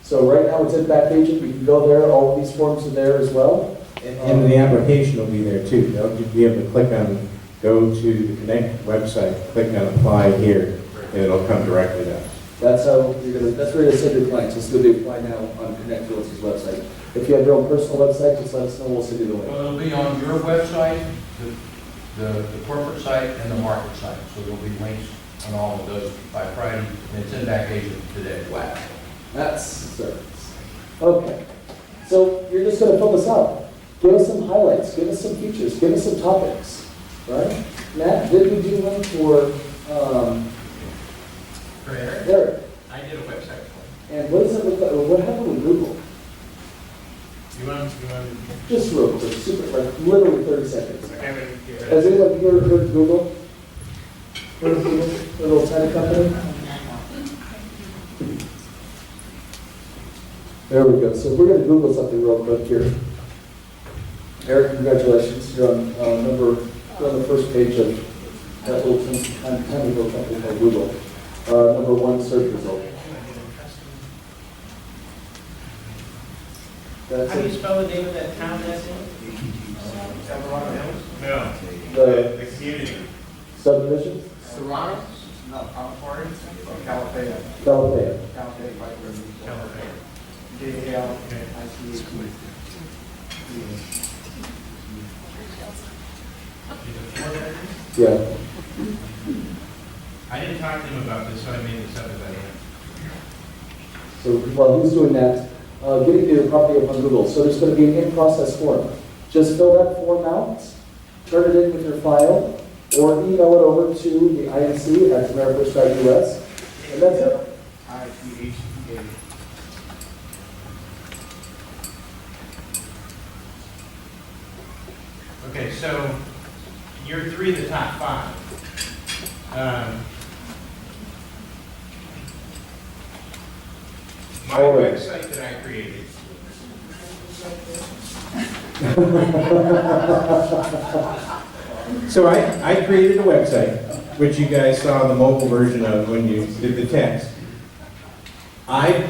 So right now it's in back agent. You can go there. All of these forms are there as well. And the application will be there too. They'll be able to click on, go to the Connect website, click on apply here, and it'll come directly to us. That's how that's where you're going to send your clients. It's going to be applied now on Connect Realty's website. If you have your own personal website, just let us know. We'll send you the link. Well, it'll be on your website, the corporate site, and the market site. So there'll be links on all of those by Friday, and it's in back agent today. Wow. That's service. Okay. So you're just going to fill this out. Give us some highlights. Give us some features. Give us some topics. Right? Matt, did we do one for Eric? Eric? I did a website for And what does it look like? What happened with Google? You want Just real quick, super, like literally 30 seconds. I haven't here. Has anyone here heard of Google? Heard of Google? A little tiny company? There we go. So we're going to Google something real quick here. Eric, congratulations. You're on you're on the first page of that little tiny little company called Google. Number one search result. That's How do you it. spell the name of that town that's in? No. The The community. subdivision? Serrano? No, California? Calafia. Calafia. Calafia, California. K-A-L-I-C-H. Yeah. I didn't talk to him about this, so I made this up as I am. So while he's doing that, getting the property up on Google. So there's going to be an in-process form. Just fill that form out, turn it in with your file, or email it over to the INC at AmeriFirst.us, and that's it. I-C-H-E-A. Okay, so you're three of the top five. My All right. website that I created. So I created a website, which you guys saw the mobile version of when you did the test. I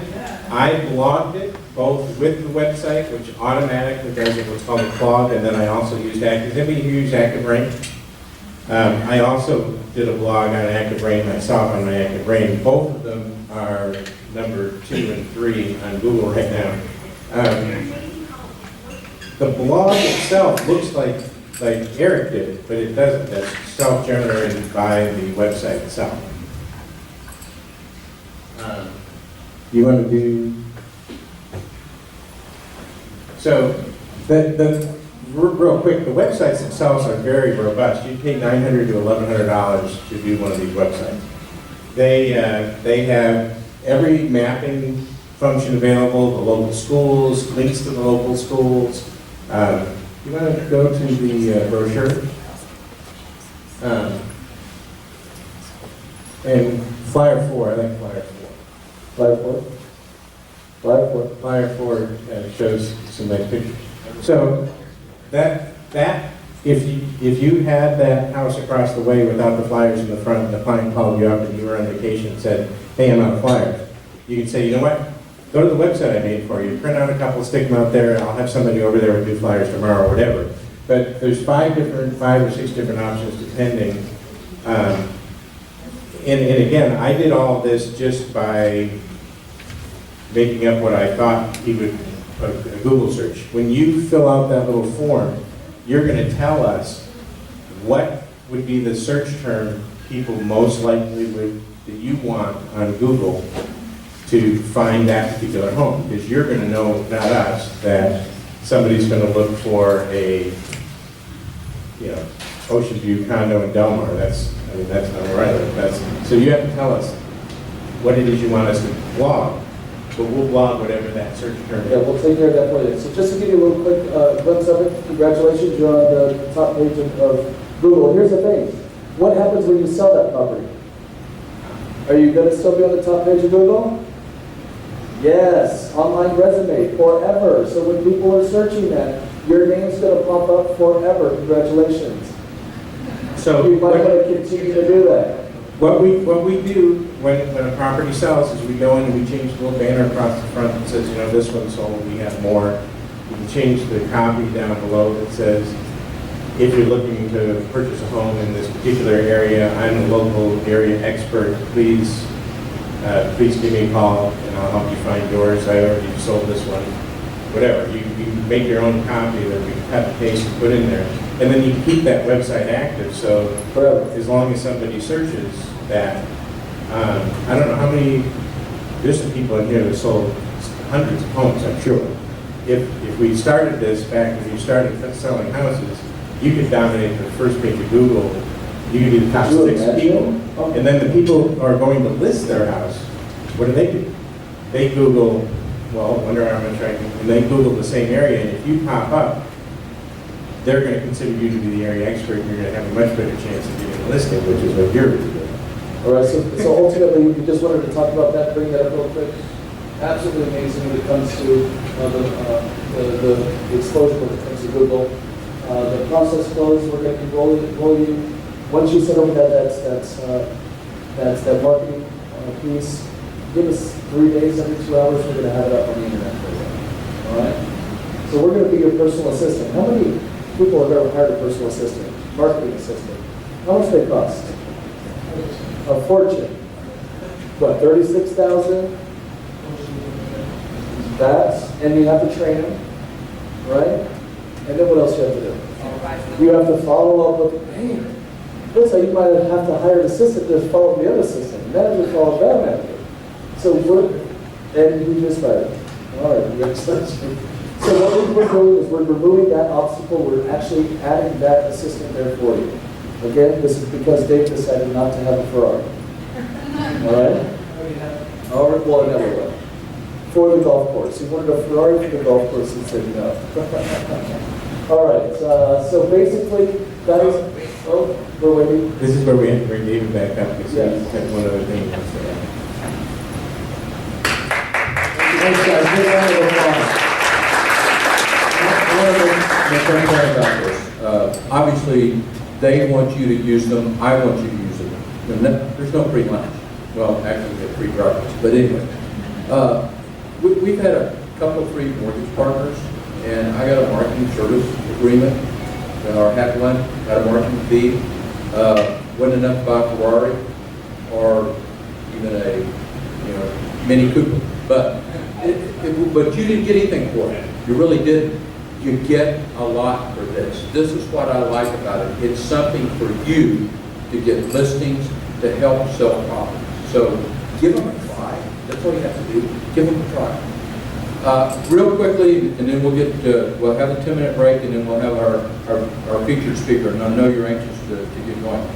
blogged it both with the website, which automatically does what's called a clog, and then I also used ActiveRain. I also did a blog on ActiveRain myself on my ActiveRain. Both of them are number 2 and 3 on Google right now. The blog itself looks like Eric did it, but it doesn't. That's self-generated by the website itself. You want to do... So, the Real quick, the websites themselves are very robust. You pay $900 to $1,100 to do one of these websites. They have every mapping function available, the local schools, links to the local schools. You want to go to the brochure? And Flyer 4, I like Flyer 4. Flyer 4? Flyer 4? Flyer 4 shows some nice pictures. So that if you had that house across the way without the flyers in the front, and the client called you up and you were on vacation and said, hey, I'm out of flyers, you can say, you know what? Go to the website I made for you, print out a couple, stick them out there, and I'll have somebody over there with new flyers tomorrow or whatever. But there's 5 or 6 different options depending. And again, I did all of this just by making up what I thought he would, a Google search. When you fill out that little form, you're going to tell us what would be the search term people most likely would, that you want on Google to find that particular home. Because you're going to know, not us, that somebody's going to look for a, you know, Ocean View condo in Del Mar. That's not right. So you have to tell us what it is you want us to blog, but we'll blog whatever that search term is. Yeah, we'll take care of that for you. So just to give you a little quick glimpse of it, congratulations, you're on the top page of Google. Here's the thing, what happens when you sell that property? Are you going to still be on the top page of Google? Yes, online resume, forever. So when people are searching that, your name's going to pop up forever. Congratulations. So you might want to continue to do that. What we do when a property sells is we go in and we change the little banner across the front that says, you know, this one sold, we have more. We can change the copy down below that says, if you're looking to purchase a home in this particular area, I'm a local area expert, please give me a call and I'll help you find yours. I already sold this one. Whatever, you make your own copy that we cut and paste and put in there. And then you can keep that website active, so forever. As long as somebody searches that, I don't know how many, there's some people in here that sold hundreds of homes, I'm sure. If we started this back, if you started selling houses, you could dominate the first page of Google. You could be the top 6 people. And then the people who are going to list their house, what do? They Google, well, Under Armour tracking, and they Google the same area, and if you pop up, they're going to consider you to be the area expert, and you're going to have a much better chance of getting a listing, which is what you're really doing. All right, so ultimately, we just wanted to talk about that, bring that up real quick. Absolutely amazing when it comes to the exposure when it comes to Google. The process flows, we're going to be roll you. Once you send over that's that marketing piece, give us 3 days, every 2 hours, we're going to have it up on the internet for you. All right? So we're going to be your personal assistant. How many people have ever hired a personal assistant, marketing assistant? How much they cost? A fortune. What, 36,000? That's, and you have to train them, right? And then what else you have to do? You have to follow up with, hey, looks like you might have to hire an assistant to follow up the other assistant, manager follow that manager. So and we just fired. All right, we accept you. So what we're doing is we're removing that obstacle. We're actually adding that assistant there for you. Again, this is because Dave decided not to have a Ferrari. All right? All right, well, never will. For the golf course. He wanted a Ferrari for the golf course and said no. All right, so basically, that is, oh, we're waiting. This is where we have to bring David back up because Yes. he's got one other thing he wants to add. Thanks, guys. Big round of applause. One of the things about this, obviously, they want you to use them, I want you to use them. There's no free lunch. Well, actually, we have free garbage, but anyway. We've had a couple of free mortgage partners, and I got a marketing service agreement, or had one, got a marketing fee. Wasn't enough to buy a Ferrari, or even a, Mini Cooper. But you didn't get anything for it. You really didn't. You get a lot for this. This is what I like about it. It's something for you to get listings to help sell properties. So give them a try. That's all you have to do. Give them a try. Real quickly, and then we'll have a 10-minute break, and then we'll have our featured speaker, and I know you're anxious to get going.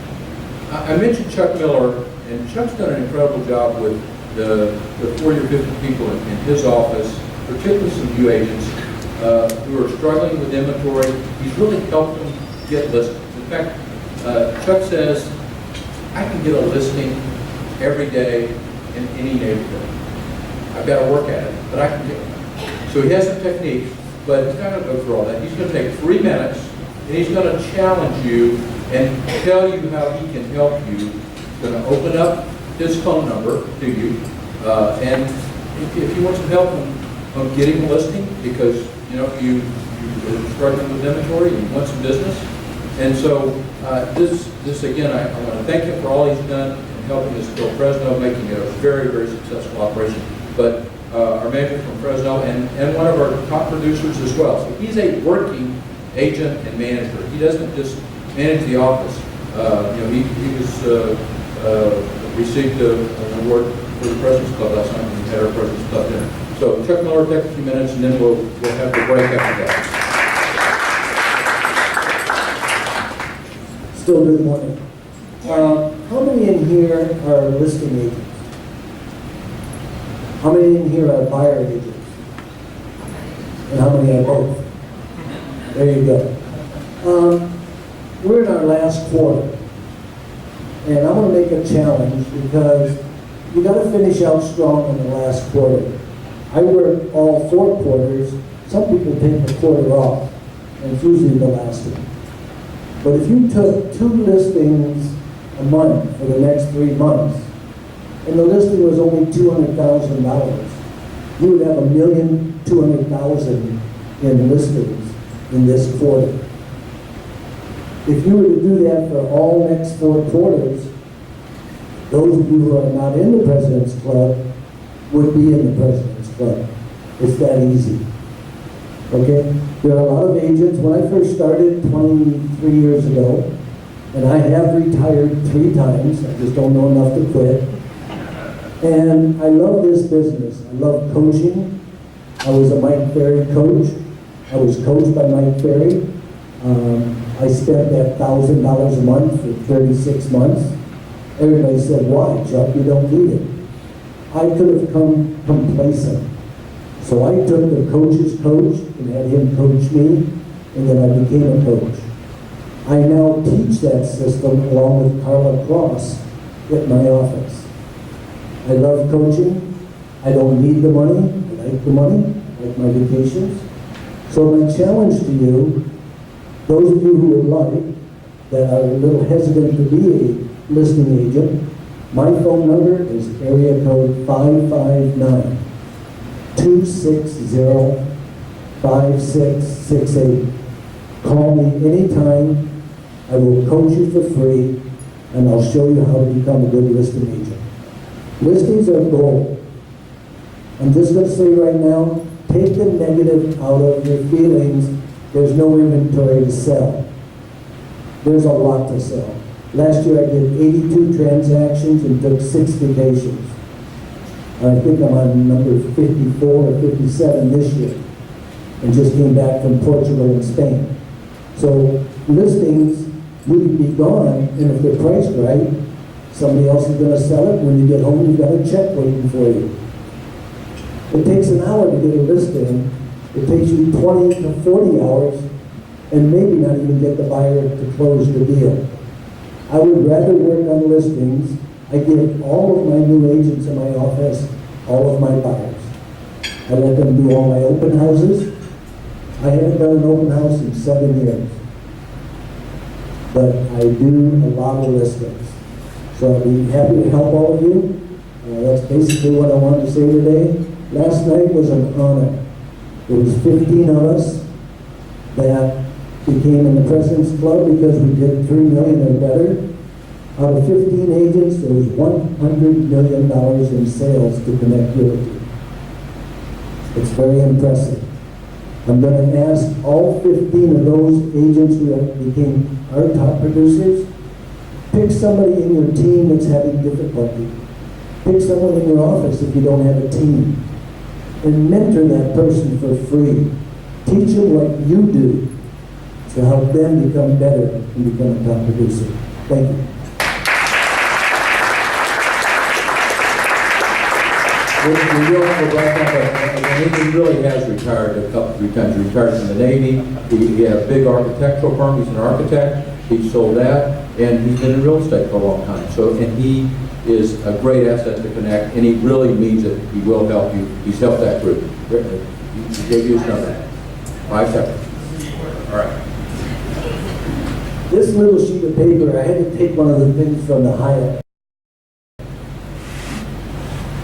I mentioned Chuck Miller, and Chuck's done an incredible job with the 40 or 50 people in his office, particularly some new agents who are struggling with inventory. He's really helped them get listings. In fact, Chuck says, I can get a listing every day in any neighborhood. I've got to work at it, but I can get one. So he has some techniques, but he's not going to go through all that. He's going to take 3 minutes, and he's going to challenge you and tell you how he can help you. He's going to open up his phone number to you, and if you want some help on getting a listing, because you're struggling with inventory and you want some business. And so this again, I want to thank him for all he's done in helping us build Fresno, making it a very, very successful operation. But our manager from Fresno and one of our top producers as well. So he's a working agent and manager. He doesn't just manage the office. He received an award for the President's Club last night when we had our President's Club dinner. So Chuck Miller, take a few minutes, and then we'll have the break after that. Still good morning. How many in here are listing agents? How many in here are buyer agents? And how many are both? There you go. We're in our last quarter. And I want to make a challenge because you got to finish out strong in the last quarter. I work all 4 quarters. Some people take a quarter off, and it's usually the last one. But if you took 2 listings a month for the next 3 months, and the listing was only $200,000, you would have $1,200,000 in listings in this quarter. If you were to do that for all next 4 quarters, those of you who are not in the President's Club would be in the President's Club. It's that easy. Okay? There are a lot of agents. When I first started 23 years ago, and I have retired 3 times, I just don't know enough to quit. And I love this business. I love coaching. I was a Mike Ferry coach. I was coached by Mike Ferry. I spent that $1,000 a month for 36 months. Everybody said, why, Chuck? You don't need it. I could have come complacent. So I took the coach's coach and had him coach me, and then I became a coach. I now teach that system along with Carla Cross at my office. I love coaching. I don't need the money. I like the money, I like my vacations. So my challenge to you, those of you who would like, that are a little hesitant to be a listing agent, my phone number is area code 559-260-5668. Call me anytime. I will coach you for free, and I'll show you how to become a good listing agent. Listings are gold. I'm just going to say right now, take the negative out of your feelings. There's no inventory to sell. There's a lot to sell. Last year I did 82 transactions and took 6 vacations. I think I'm on number 54 or 57 this year, and just came back from Portugal and Spain. So listings, you can be gone, and if they're priced right, somebody else is going to sell it. When you get home, you've got a check waiting for you. It takes an hour to get a listing. It takes you 20 to 40 hours, and maybe not even get the buyer to close the deal. I would rather work on listings. I give all of my new agents in my office all of my buyers. I let them do all my open houses. I haven't done an open house in 7 years. But I do a lot of listings. So I'd be happy to help all of you. That's basically what I wanted to say today. Last night was an honor. There was 15 of us that became in the President's Club because we did $3 million or better. Out of 15 agents, there was $100 million in sales to Connect Realty. It's very impressive. I'm going to ask all 15 of those agents who became our top producers, pick somebody in your team that's having difficulty. Pick someone in your office if you don't have a team. and mentor that person for free. Teach them what you do to help them become better and become a top producer. Thank you. He really has retired a couple, 3 times. He retired from the Navy. He had a big architectural firm. He's an architect. He sold that, and he's been in real estate for a long time. So, and he is a great asset to Connect, and he really means it. He will help you. He's helped that group. He gave you his number. 5 seconds. All right. This little sheet of paper, I had to take one of the things from the Hyatt.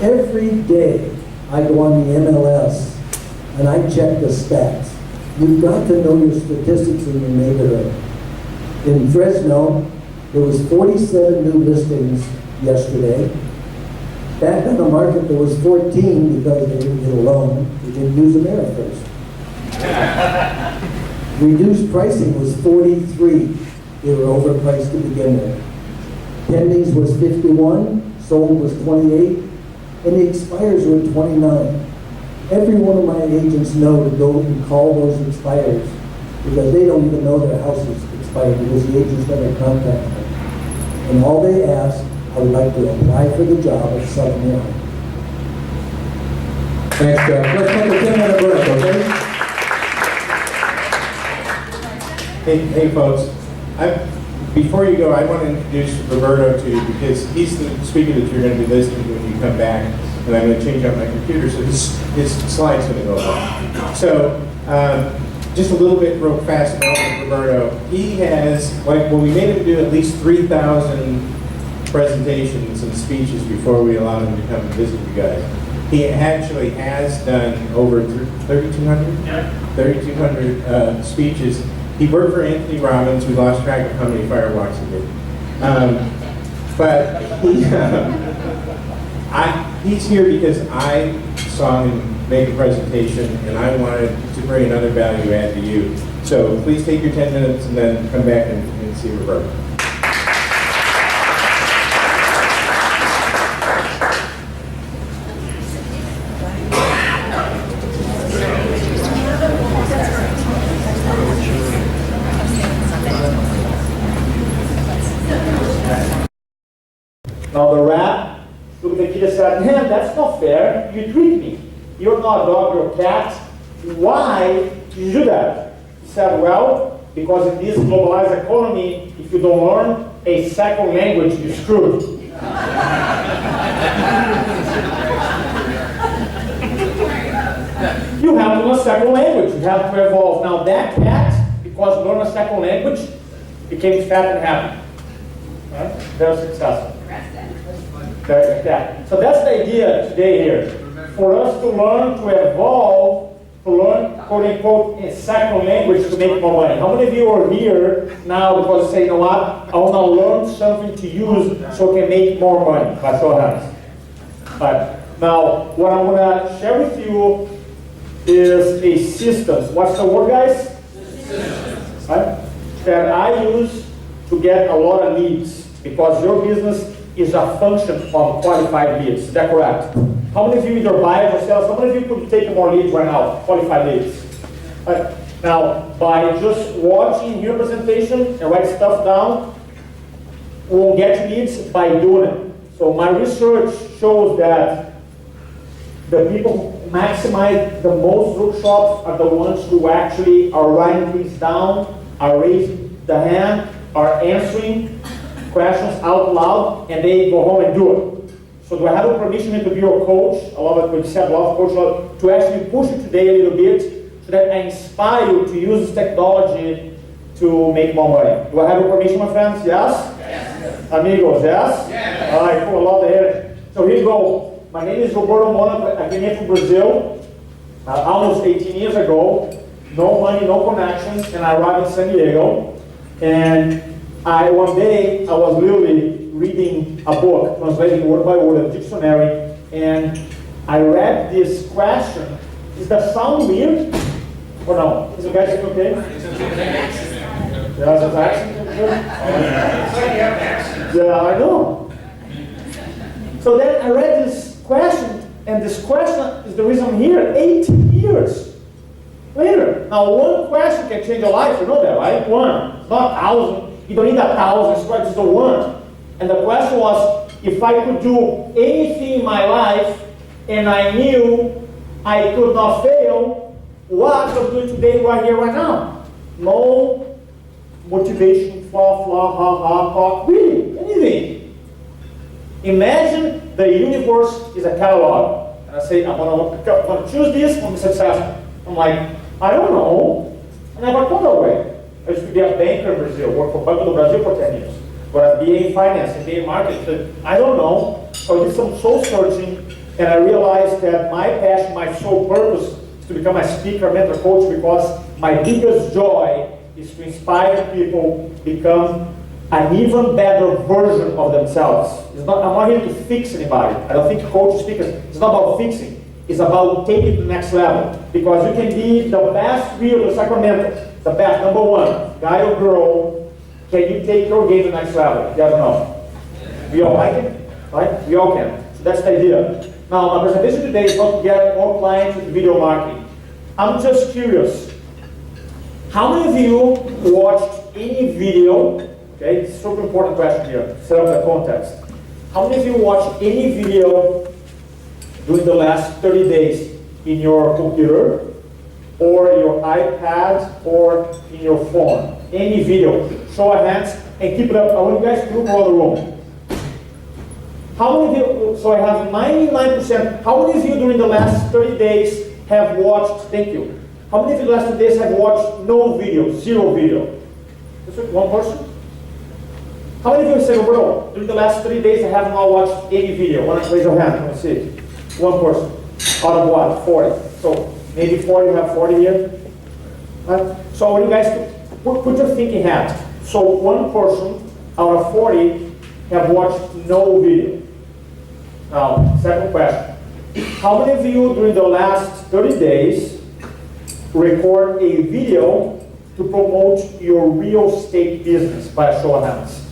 Every day I go on the MLS and I check the stats. You've got to know your statistics in your neighborhood. In Fresno, there was 47 new listings yesterday. Back on the market, there was 14 because they didn't get a loan. They didn't use AmeriFirst. Reduced pricing was 43. They were overpriced to begin with. Pendings was 51, sold was 28, and the expires were 29. Every one of my agents know to go and call those expires because they don't even know their house is expired because the agents never contact them. And all they ask, I would like to apply for the job at Sacramento. Thanks, Jeff. Let's take a 10-minute break, okay? Hey folks, before you go, I want to introduce Roberto to you because he's the speaker that you're going to be listening to when you come back, and I'm going to change up my computer so his slide's going to go up. So, just a little bit real fast about Roberto. He has, well, we made him do at least 3,000 presentations and speeches before we allowed him to come and visit you guys. He actually has done over 3,200? Yeah. 3,200 speeches. He worked for Anthony Robbins. We lost track of how many firewalks he did. But he's here because I saw him make a presentation and I wanted to bring another value add to you. So please take your 10 minutes and then come back and see Roberto. Now the rat looked at the kid and said, man, that's not fair. You treat me. You're not a dog, you're a cat. Why did you do that? He said, well, because in this globalized economy, if you don't learn a second language, you're screwed. You have to learn a second language. You have to evolve. Now that cat, because learn a second language, became fat and happy. Right? Very successful. So that's the idea today here. For us to learn, to evolve, to learn, quote unquote, a second language to make more money. How many of you are here now because you say, you know what, I want to learn something to use so I can make more money? That's what happens. Right. Now, what I'm going to share with you is a system. What's the word, guys? System. Right? That I use to get a lot of leads because your business is a function of qualified leads. Is that correct? How many of you either buyers or sellers, how many of you could take more leads right now, qualified leads? Right. Now, by just watching your presentation and write stuff down, we won't get leads by doing it. So my research shows that the people who maximize the most workshops are the ones who actually are writing things down, are raising the hand, are answering questions out loud, and they go home and do it. So do I have a permission to be your coach? I love it when you said love coach, to actually push you today a little bit so that I inspire you to use this technology to make more money. Do I have your permission, my friends? Yes? Yes. Amigos, yes? Yes. All right, cool, I love the energy. So here you go. My name is Roberto Mona. I came here from Brazil almost 18 years ago. No money, no connections, and I arrived in San Diego. And one day, I was literally reading a book, translating word by word, a dictionary, and I read this question. Does that sound weird? Or no? Is it guys okay? It's okay. Yeah, it's accent good? It's like you have an accent. Yeah, I know. So then I read this question, And this question is the reason I'm here, 18 years later. Now, one question can change your life, you know that, right? One, it's not 1,000. You don't need 1,000, it's just a one. And the question was, if I could do anything in my life and I knew I could not fail, what I'm doing today, right here, right now? No motivation, flaw, ha, talk, really, anything. Imagine the universe is a catalog. And I say, I'm gonna choose this, I'm gonna be successful. I'm like, I don't know. I never thought that way. I used to be a banker in Brazil, worked for Banco do Brasil for 10 years. But a BA in finance, a BA in marketing, I don't know. So I did some soul searching, and I realized that my passion, my sole purpose is to become a speaker, mentor, coach, because my biggest joy is to inspire people become an even better version of themselves. I'm not here to fix anybody. I don't think coach speakers, it's not about fixing. It's about taking it to the next level. Because you can be the best realtor in Sacramento, the best, number one, guy or girl. Can you take your game to the next level? Yes or no? We all like it, right? We all can. So that's the idea. Now, my presentation today is how to get more clients with video marketing. I'm just curious. How many of you watched any video? Okay, it's a super important question here. Set up the context. How many of you watched any video during the last 30 days in your computer, or your iPad, or in your phone? Any video? Show of hands and keep it up. I want you guys to look around the room. How many of you, so I have 99%, how many of you during the last 30 days have watched, thank you, how many of you the last 30 days have watched no video, zero video? Just one person? How many of you say, bro, during the last 3 days I have not watched any video? Why don't you raise your hand? Let me see. One person. Out of what? 40. So maybe 40, you have 40 here. Right? So I want you guys to put your thinking hat. So one person out of 40 have watched no video. Now, second question. How many of you during the last 30 days record a video to promote your real estate business by a show of hands?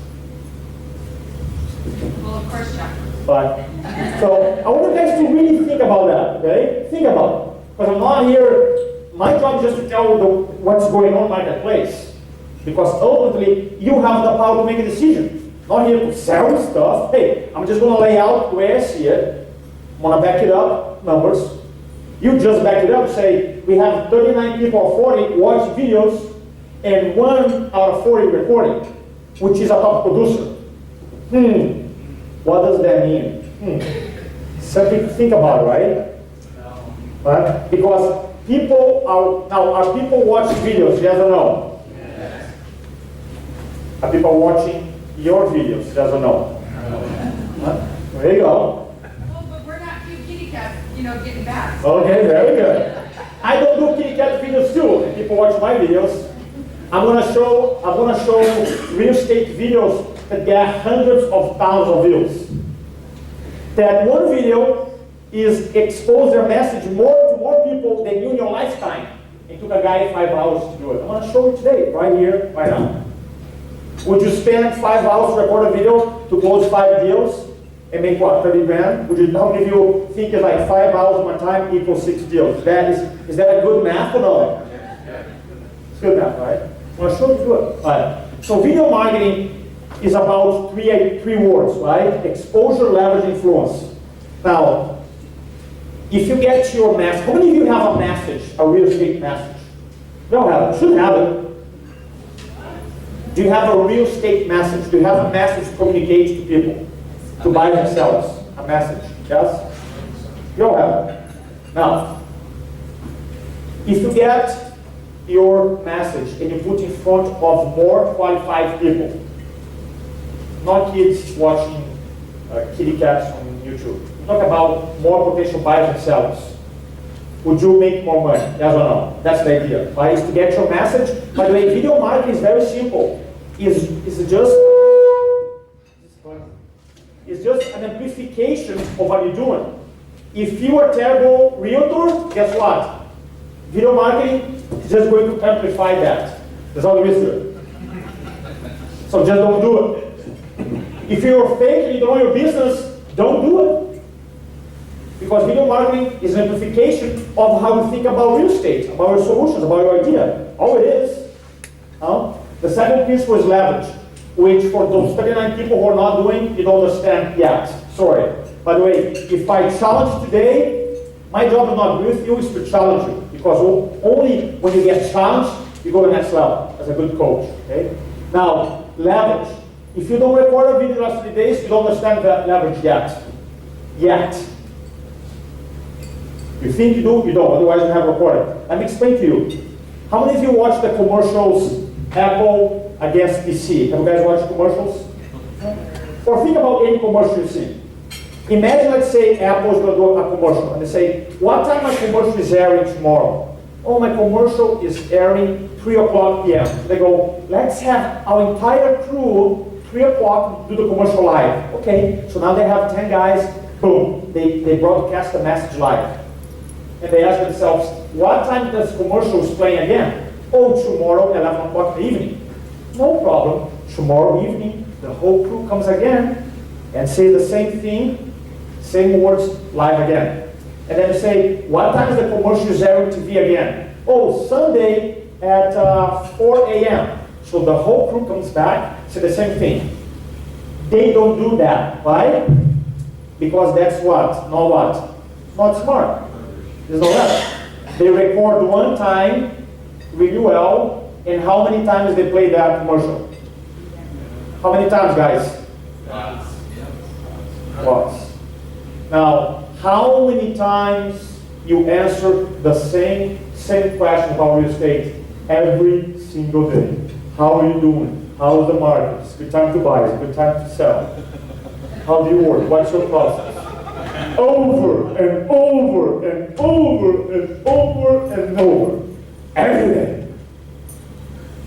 Well, of course, Chuck. But, so I want you guys to really think about that, okay? Think about it. Because I'm not here, my job is just to tell you what's going on in the marketplace. Because ultimately, you have the power to make a decision. Not here to sell stuff. Hey, I'm just going to lay out the way I see it. I'm going to back it up, numbers. You just back it up, say, we have 39 people or 40 watch videos, and 1 out of 40 recording, which is a top producer. What does that mean? Something to think about, right? Right? Because people are people watching videos, yes or no? Yes. Are people watching your videos, yes or no? No. There you go. Well, but we're not cute kitty cats, getting back. Okay, very good. I don't do kitty cat videos too, and people watch my videos. I'm gonna show real estate videos that get hundreds of thousands of views. That one video is expose their message to more people than you in your lifetime. It took a guy 5 hours to do it. I'm going to show you today, right here, right now. Would you spend 5 hours to record a video to close 5 deals and make what, 30 grand? How many of you think it's like 5 hours of my time equals 6 deals? Is that a good math or no? It's good math, right? I'm going to show you do it. All right. So video marketing is about three words, right? Exposure, leverage, influence. Now, if you get your message, how many of you have a message, a real estate message? You don't have it, should have it. Do you have a real estate message? Do you have a message to communicate to people? To buy and sell a message, yes? You don't have it. Now, if you get your message and you put in front of more qualified people, not kids watching kitty cats on YouTube. Talk about more potential buyers and sellers. Would you make more money? Yes or no? That's the idea. Right? Is to get your message. By the way, video marketing is very simple. It's just an amplification of what you're doing. If you are a terrible realtor, guess what? Video marketing is just going to amplify that. That's all there is to it. So just don't do it. If you're fake and you don't know your business, don't do it. Because video marketing is an amplification of how you think about real estate, about your solutions, about your idea. All it is. The second principle is leverage, which for those 39 people who are not doing, you don't understand yet. Sorry. By the way, if I challenge today, my job is not with you, is to challenge you. Because only when you get challenged, you go to the next level as a good coach. Okay? Now, leverage. If you don't record a video in the last 3 days, you don't understand that leverage yet. You think you do, you don't, otherwise you have recorded. Let me explain to you. How many of you watch the commercials, Apple against PC? Have you guys watched commercials? Or think about any commercial you see. Imagine, let's say, Apple is going to do a commercial, and they say, what time my commercial is airing tomorrow? Oh, my commercial is airing 3 o'clock p.m. So they go, let's have our entire crew 3 o'clock do the commercial live. Okay, so now they have 10 guys, boom, they broadcast the message live. And they ask themselves, what time does commercials play again? Oh, tomorrow, 11 o'clock in the evening. No problem. Tomorrow evening, the whole crew comes again and say the same thing, same words, live again. And then say, what time is the commercial airing TV again? Oh, Sunday at 4 a.m. So the whole crew comes back, say the same thing. They don't do that. Why? Because that's what? Not what? Not smart. There's no leverage. They record one time really well, and how many times they play that commercial? How many times, guys? Lots. Now, how many times you answer the same question about real estate every single day? How are you doing? How's the market? It's a good time to buy. It's a good time to sell. How do you work? What's your process? Over and over and over and over and over. Every day.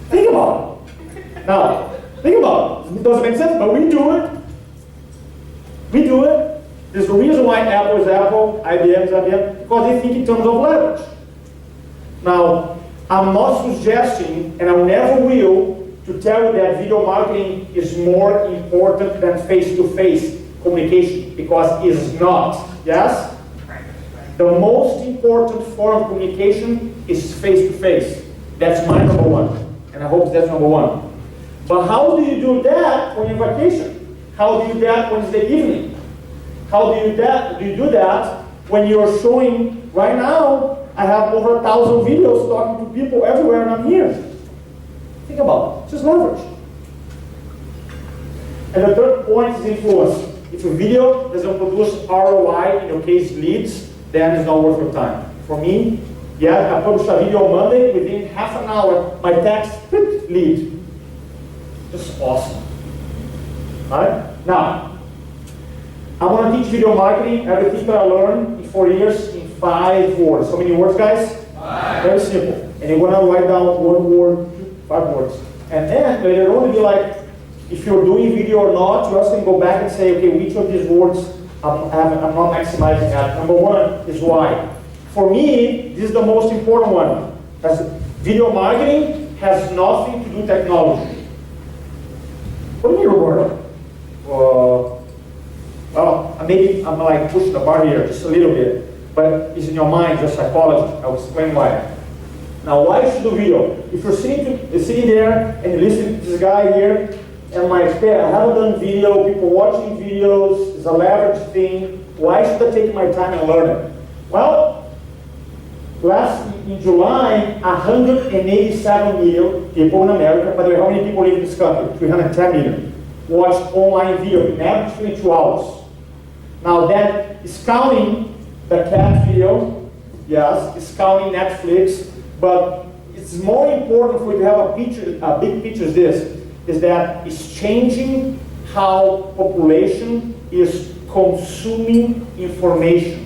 Think about it. Now, think about it. It doesn't make sense, but we do it. We do it. There's the reason why Apple is Apple, IBM is IBM, because they think in terms of leverage. Now, I'm not suggesting, and I never will, to tell you that video marketing is more important than face-to-face communication, because it is not. Yes? The most important form of communication is face-to-face. That's my number one, and I hope that's number one. But how do you do that when you're on vacation? How do you do that Wednesday evening? How do you do that when you're showing, right now, I have over 1,000 videos talking to people everywhere and I'm here. Think about it, just leverage. And the third point is influence. If a video doesn't produce ROI, in your case leads, then it's not worth your time. For me, yeah, I published a video on Monday, within half an hour, my text, lead. Just awesome. Alright? Now, I want to teach video marketing, everything that I learned in 4 years, in 5 words. How many words, guys? 5. Very simple. And you're going to write down 1 word, 5 words. And then later on, be like, if you're doing video or not, you're also going to go back and say, okay, which of these words I'm not maximizing at. Number 1 is why. For me, this is the most important one. As video marketing has nothing to do with technology. What do you mean, Roberto? Well, maybe I'm like pushing the bar here just a little bit, but it's in your mind, just psychology. I'll explain why. Now, why you should do video? If you're sitting there and you're listening to this guy here, and like, I haven't done video, people watching videos, it's a leverage thing, why should I take my time and learn it? Well, in July, 187 million people in America, by the way, how many people live in this country? 310 million. Watched online video in average 22 hours. Now that is counting the cat video, yes, it's counting Netflix, but it's more important for you to have a big picture is that it's changing how population is consuming information.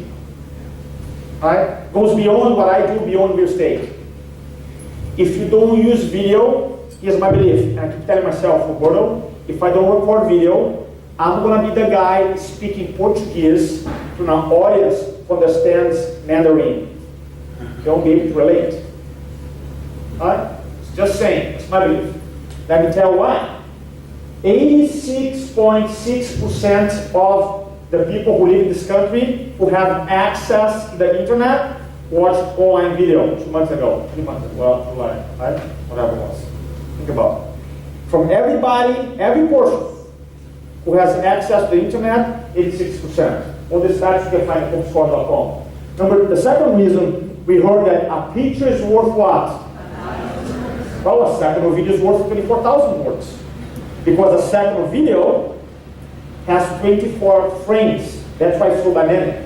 Right? Goes beyond what I do, beyond real estate. If you don't use video, here's my belief, and I keep telling myself, Roberto, if I don't record video, I'm going to be the guy speaking Portuguese to an audience who understands Mandarin. Don't be able to relate. Alright? Just saying, it's my belief. Let me tell why. 86.6% of the people who live in this country who have access to the internet watched online video 2 months ago, 3 months ago, well, July, right? Whatever it was. Think about it. From everybody, every person who has access to the internet, 86%. All the stats you can find at homescore.com. The second reason, we heard that a picture is worth what? Well, a second of video is worth 24,000 words. Because a second of video has 24 frames. That's why it's so dynamic.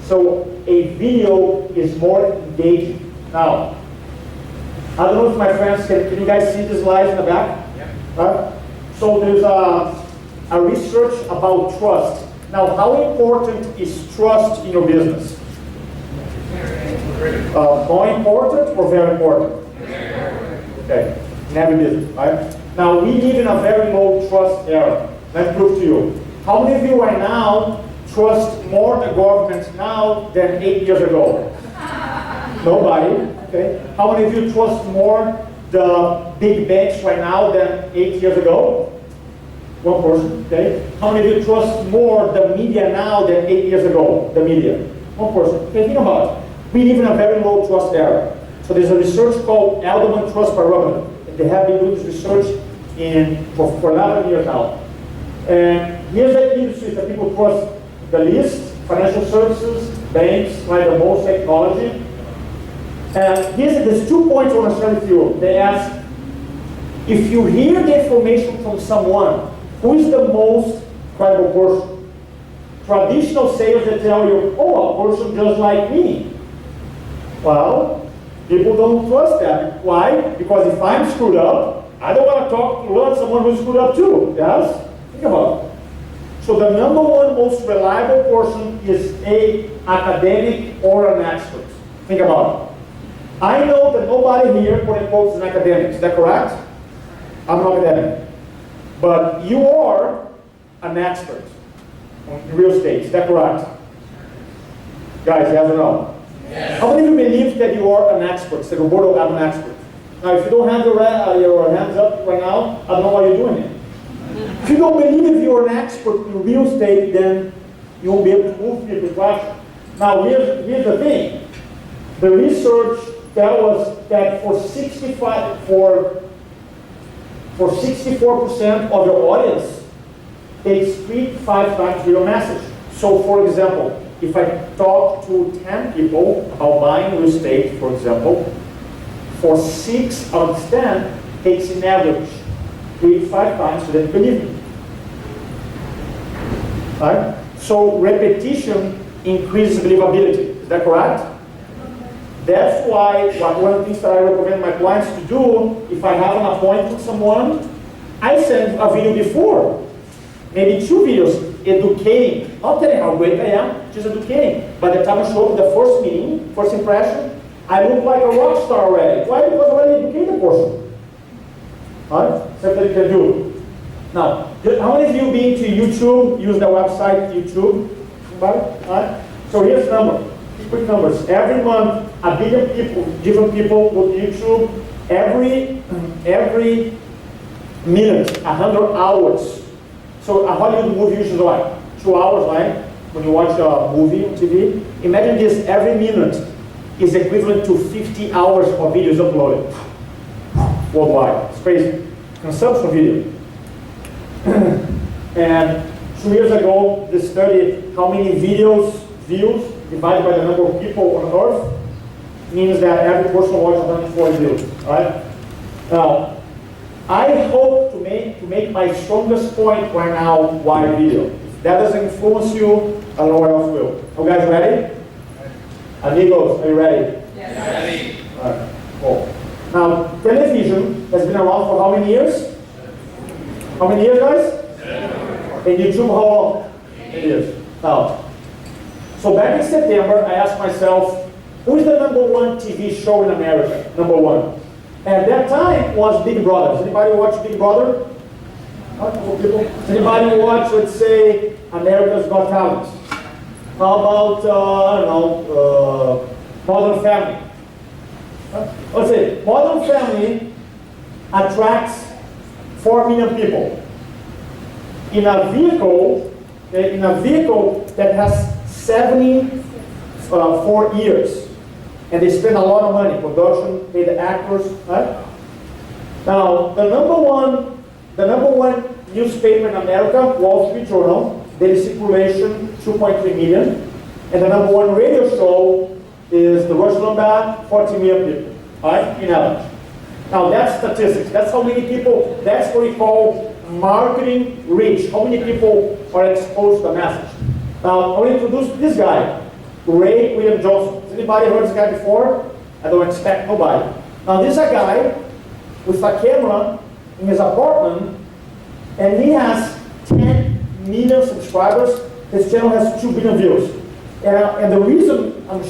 So a video is more engaging. Now, I don't know if my friends can you guys see the slides in the back? Yeah. Right? So there's a research about trust. Now, how important is trust in your business? More important or very important? Okay, in every business, right? Now, we live in a very low trust era. Let me prove to you. How many of you right now trust more the government now than 8 years ago? Nobody, okay? How many of you trust more the big banks right now than 8 years ago? One person, okay? How many of you trust more the media now than 8 years ago? The media. One person. Okay, think about it. We live in a very low trust era. So there's a research called Edelman Trust Barometer. They have been doing this research for 11 years now. And here's the industries that people trust the least: financial services, banks, like the most technology. And there's 2 points I want to share with you. They ask, if you hear the information from someone, who is the most credible person? Traditional sales that tell you, oh, a person just like me. Well, people don't trust that. Why? Because if I'm screwed up, I don't want to learn someone who's screwed up too. Yes? Think about it. So the number one most reliable person is an academic or an expert. Think about it. I know that nobody here, quote unquote, is an academic. Is that correct? I'm not academic. But you are an expert in real estate. Is that correct? Guys, yes or no? Yes. How many of you believe that you are an expert? Say, Roberto, I'm an expert. Now, if you don't have your hands up right now, I don't know why you're doing it. If you don't believe you're an expert in real estate, then you won't be able to move people to question. Now, here's the thing. The research tells us that for 64% of your audience, they speak 5 times your message. So, for example, if I talk to 10 people about buying real estate, for example, for 6 out of 10, takes an average 3 to 5 times for them to believe me. Right? So repetition increases believability. Is that correct? That's why one of the things that I recommend my clients to do, if I have an appointment with someone, I send a video before. Maybe 2 videos educating. Not telling how great I am, just educating. By the time I show up at the first meeting, first impression, I look like a rock star already. Why? Because I already educated the person. Alright? Something you can do. Now, how many of you been to YouTube, use the website YouTube? Alright? So here's the number. Quick numbers. Every month, 1 billion people, different people go to YouTube. Every minute, 100 hours. So a Hollywood movie usually like 2 hours, right? When you watch a movie on TV. Imagine this, every minute is equivalent to 50 hours of videos uploaded worldwide. It's crazy. Consumption of video. And 2 years ago, they studied how many views divided by the number of people on Earth means that every person watches 140 views. Right? Now, I hope to make my strongest point right now why video. If that doesn't influence you, I don't know what else will. Are you guys ready? Amigos, are you ready? Yes. Ready. All right, cool. Now, television has been around for how many years? How many years, guys? 7. And YouTube, how long? 8 years. Now, so back in September, I asked myself, who is the #1 TV show in America? #1. At that time was Big Brother. Does anybody watch Big Brother? Does anybody watch, let's say, America's Got Talent? How about, I don't know, Modern Family? Let's say, Modern Family attracts 4 million people. In a vehicle, okay, in a vehicle that has 74 years, and they spend a lot of money, production, pay the actors, right? Now, the number one newspaper in America, Wall Street Journal, daily circulation, 2.3 million, and the number one radio show is the Rush Limbaugh, 40 million people, right, in average. Now, that's statistics. That's how many people, that's what we call marketing reach. How many people are exposed to the message. Now, I want to introduce this guy, Ray William Johnson. Has anybody heard this guy before? I don't expect nobody. Now, this is a guy with a camera in his apartment, and he has 10 million subscribers. His channel has 2 billion views. And the reason I'm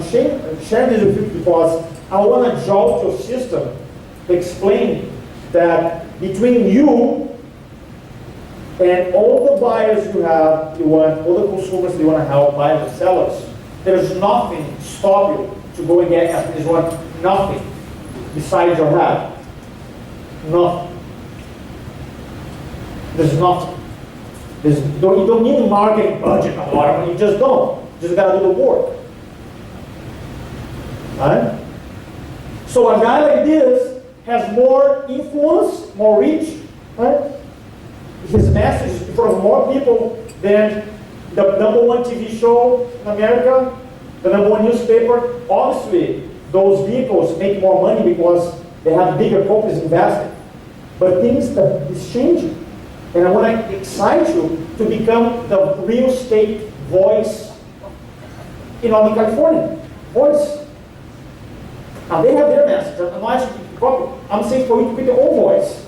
sharing this with you because I want to jolt your system to explain that between you and all the buyers you have, all the consumers you want to help, buyers and sellers, there's nothing to stop you to go and get this one. Nothing besides your head. Nothing. There's nothing. You don't need a marketing budget a lot of money. You just don't. You just got to do the work. Right? So a guy like this has more influence, more reach, right? His message is in front of more people than the number one TV show in America, the number one newspaper. Obviously, those vehicles make more money because they have bigger companies investing. But things that is changing. And I want to excite you to become the real estate voice in Northern California. Voice. Now they have their message. I'm not asking you to copy. I'm saying for you to create your own voice.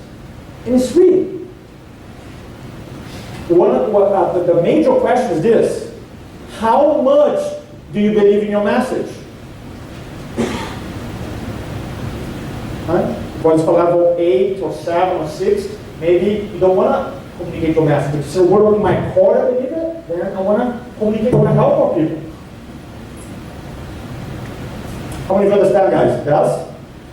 And it's free. The major question is this. How much do you believe in your message? Right? Once for level 8 or 7 or 6, maybe you don't want to communicate your message. So what are my core I believe it? Then I want to communicate, I want to help more people. How many of you understand, guys? Yes?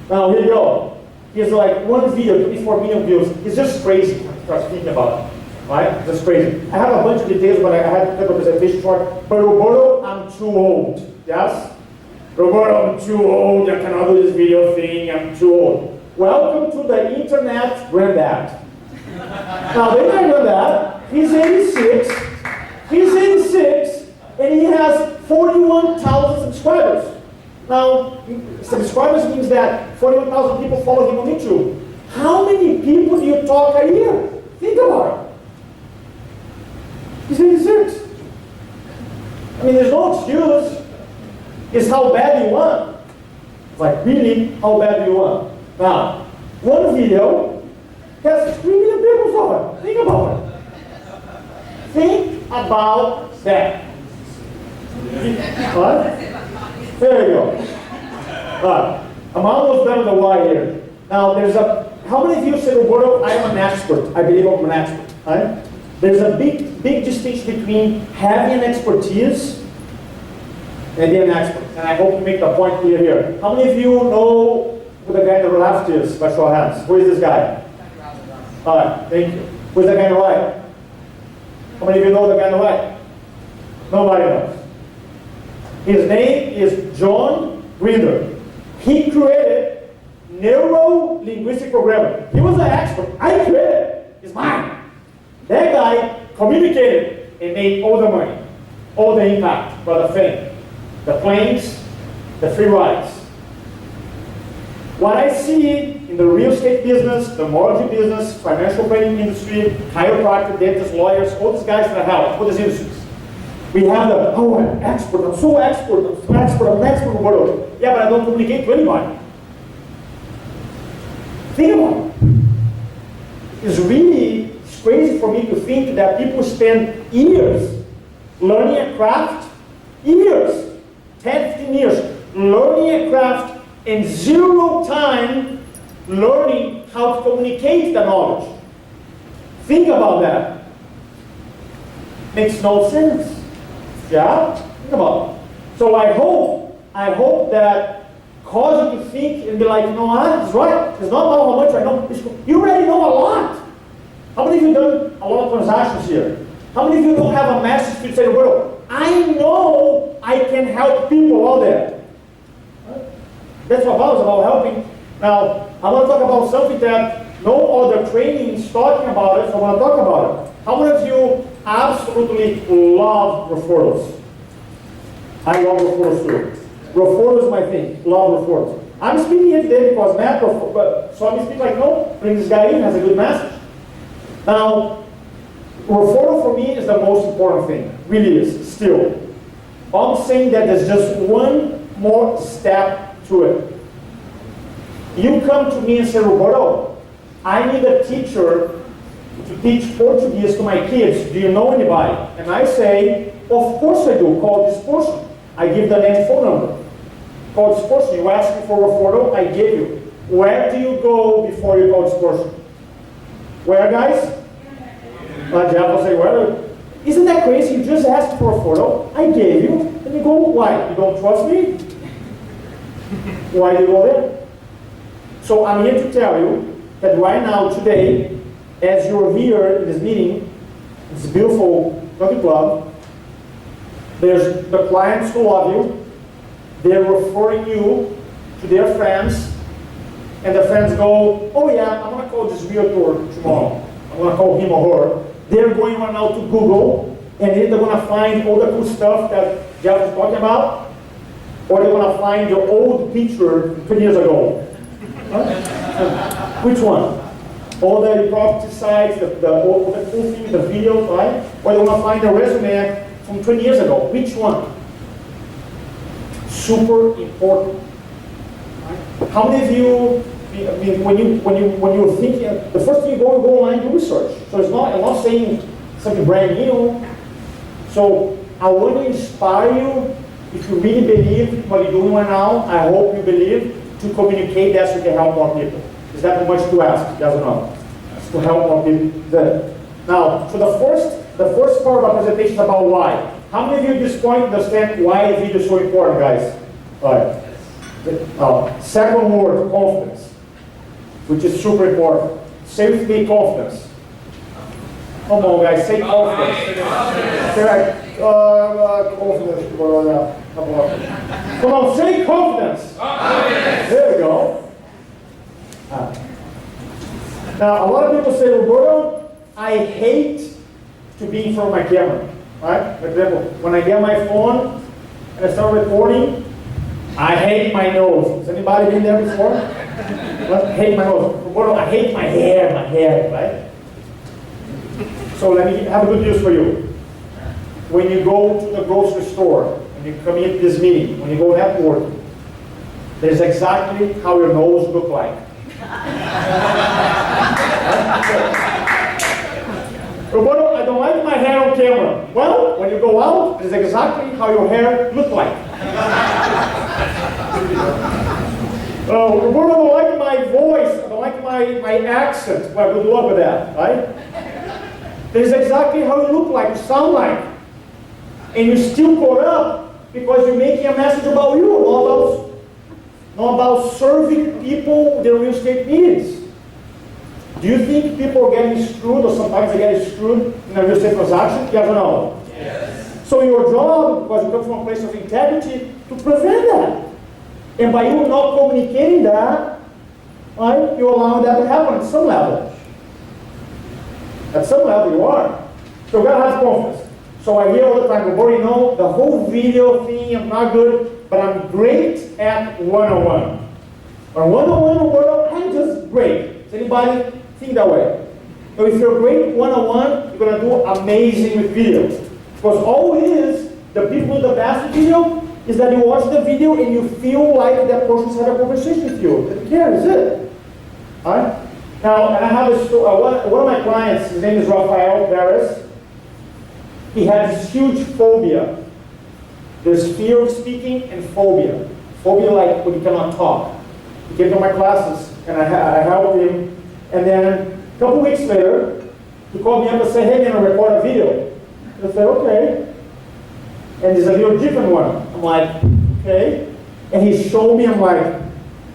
Now, here you go. Here's like one video, 24 million views. It's just crazy when you start thinking about it. Right? Just crazy. I have a bunch of details, but I had to take a presentation short. But Roberto, I'm too old. Yes? Roberto, I'm too old. I cannot do this video thing. I'm too old. Welcome to the internet granddad. Now, they might know that. He's 86. He's 86, and he has 41,000 subscribers. Now, subscribers means that 41,000 people follow him on YouTube. How many people do you talk a year? Think about it. He's 86. I mean, there's no excuse. It's how bad you want. It's like, really, how bad do you want? Now, one video has 3 million people saw it. Think about it. Think about that. What? There you go. I'm almost done with the why here. Now, how many of you say, Roberto, I am an expert. I believe I'm an expert. Right? There's a big distinction between having an expertise and being an expert. And I hope to make the point clear here. How many of you know who the guy on the left is? By show of hands. Who is this guy? All right, thank you. Who's the guy on the right? How many of you know the guy on the right? Nobody knows. His name is John Grinder. He created neuro-linguistic programming. He was an expert. I created it. It's mine. That guy communicated and made all the money, all the impact, for the fame, the planes, the free rides. What I see in the real estate business, the mortgage business, financial planning industry, chiropractor, dentists, lawyers, all these guys that help, all these industries. We have I'm expert, I'm so expert, I'm an expert in the world. Yeah, but I don't communicate to anybody. Think about it. It's really crazy for me to think that people spend years learning a craft, years, 10, 15 years, learning a craft and 0 time learning how to communicate the knowledge. Think about that. Makes no sense. Yeah? Think about it. So I hope that cause you to think and be like, no, that's right. It's not about how much I know. You already know a lot. How many of you done a lot of transactions here? How many of you don't have a message to say, well, I know I can help people out there? That's what I was about, helping. Now, I want to talk about something that no other training is talking about it, so I want to talk about it. How many of you absolutely love referrals? I love referrals too. Referrals is my thing, love referrals. I'm speaking here today because Matt, so I'm speaking like, no, bring this guy in, has a good message. Now, referral for me is the most important thing, really is, still. I'm saying that there's just one more step to it. You come to me and say, Roberto, I need a teacher to teach Portuguese to my kids. Do you know anybody? And I say, of course I do. Call this person. I give the name and phone number. Call this person. You ask me for a referral, I give you. Where do you go before you call this person? Where, guys? Jeff will say, well, isn't that crazy? You just asked for a photo, I gave you, and you go, why? You don't trust me? Why do you go there? So I'm here to tell you that right now, today, as you're here in this meeting, it's a beautiful country club, there's the clients who love you, they're referring you to their friends, and the friends go, oh yeah, I'm going to call this realtor tomorrow. I'm going to call him or her. They're going right now to Google, and they're going to find all the cool stuff that Jeff was talking about, or they're going to find your old picture 20 years ago. Which one? All the property sites, the cool thing, the videos, right? Or they're going to find a resume from 20 years ago. Which one? Super important. How many of you, I mean, when you're thinking, the first thing you go online and do research. So it's not, I'm not saying something brand new. So I want to inspire you, if you really believe what you're doing right now, I hope you believe, to communicate that so you can help more people. Is that too much to ask? Yes or no? It's to help more people. Now, so the first part of our presentation is about why. How many of you at this point understand why the video is so important, guys? All right. Second word, confidence, which is super important. Say with me, confidence. Come on, guys, say confidence. Say confidence. Come on, say confidence. There we go. Now, a lot of people say, Roberto, I hate to be in front of my camera. Right? For example, when I get my phone and I start recording, I hate my nose. Has anybody been there before? I hate my nose. Roberto, I hate my hair, right? So let me have a good news for you. When you go to the grocery store, when you come into this meeting, when you go networking, there's exactly how your nose looks like. Roberto, I don't like my hair on camera. Well, when you go out, it's exactly how your hair looks like. Roberto, I don't like my voice. I don't like my accent. Well, good luck with that, right? This is exactly how you look like, you sound like. And you're still caught up because you're making a message about you, not about serving people their real estate needs. Do you think people are getting screwed, or sometimes they get screwed in a real estate transaction? Yes or no? Yes. So your job, because you come from a place of integrity, to prevent that. And by you not communicating that, right, you allow that to happen at some level. At some level you are. So you gotta have confidence. So I hear all the time, Roberto, you know, the whole video thing, I'm not good, but I'm great at one-on-one. On one-on-one, Roberto, I'm just great. Does anybody think that way? So if you're great one-on-one, you're going to do amazing with video. Because all it is, the people with the best video, is that you watch the video and you feel like that person's had a conversation with you. Yeah, that's it. All right? Now, and I have a story. One of my clients, his name is Rafael Perez. He has this huge phobia. There's fear of speaking and phobia. Phobia like when you cannot talk. He came to my classes and I helped him. And then a couple weeks later, he called me up and said, hey, I'm going to record a video. I said, okay. And there's a little different one. I'm like, okay. And he showed me, I'm like,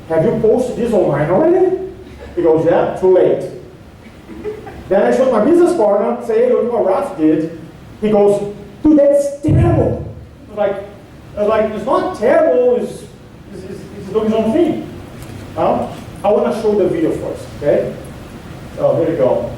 have you posted this online already? He goes, yeah, too late. Then I showed my business partner, say, hey, look what Ralph did. He goes, dude, that's terrible. I was like, it's not terrible, it's doing his own thing. I want to show the video first, okay? So here we go.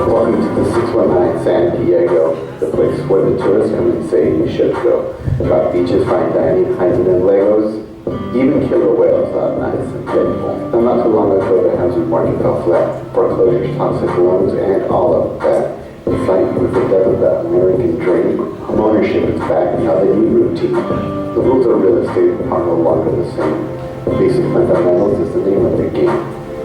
Welcome to the 619 San Diego, the place where the tourists come and say you should go. About beaches, fine dining, hiking and Legos, even killer whales are nice and playful. And not too long ago, the housing market fell flat. Foreclosures, toxic loans, and all of that. It's like with the death of the American dream, homeownership is back and now the new routine. The rules of real estate are no longer the same. Basic fundamentals is the name of the game.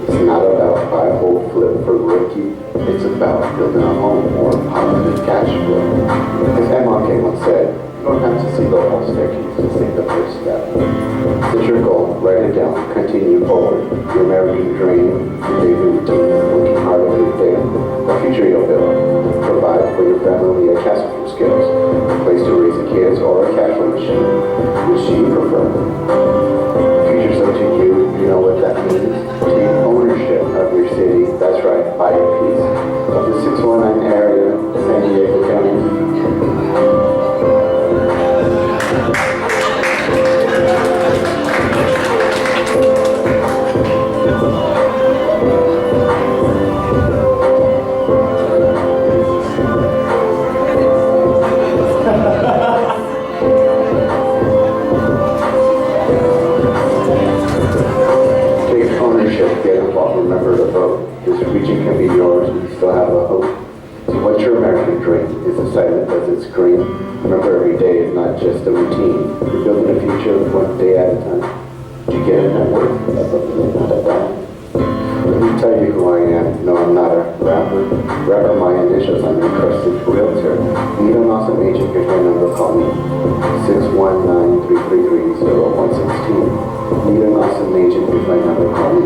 It's not about buy, hold, flip for rookie. It's about building a home or positive cash flow. As MLK once said, you don't have to see the whole staircase to take the first step. Set your goal, write it down, continue forward. Your American dream, your daily routine, working hard every day. The future you'll build. Provide for your family a castle from skills, a place to raise the kids, or a cash flow machine. Which do you prefer? The future's up to you. You know what that means. Take ownership of your city. That's right, buy a piece of the 619 area, San Diego County. Remember the vote. This region can be yours. We still have a hope. So what's your American dream? Is it silent? Does it scream? Remember, every day is not just a routine. You're building a future one day at a time. Did you get a network? That's a really not a dime. Let me tell you who I am. No, I'm not a rapper. Rapper, my initials. I'm a trusted realtor. Need an awesome agent. Here's my number. Call me 619-333-0116. Need an awesome agent. Here's my number. Call me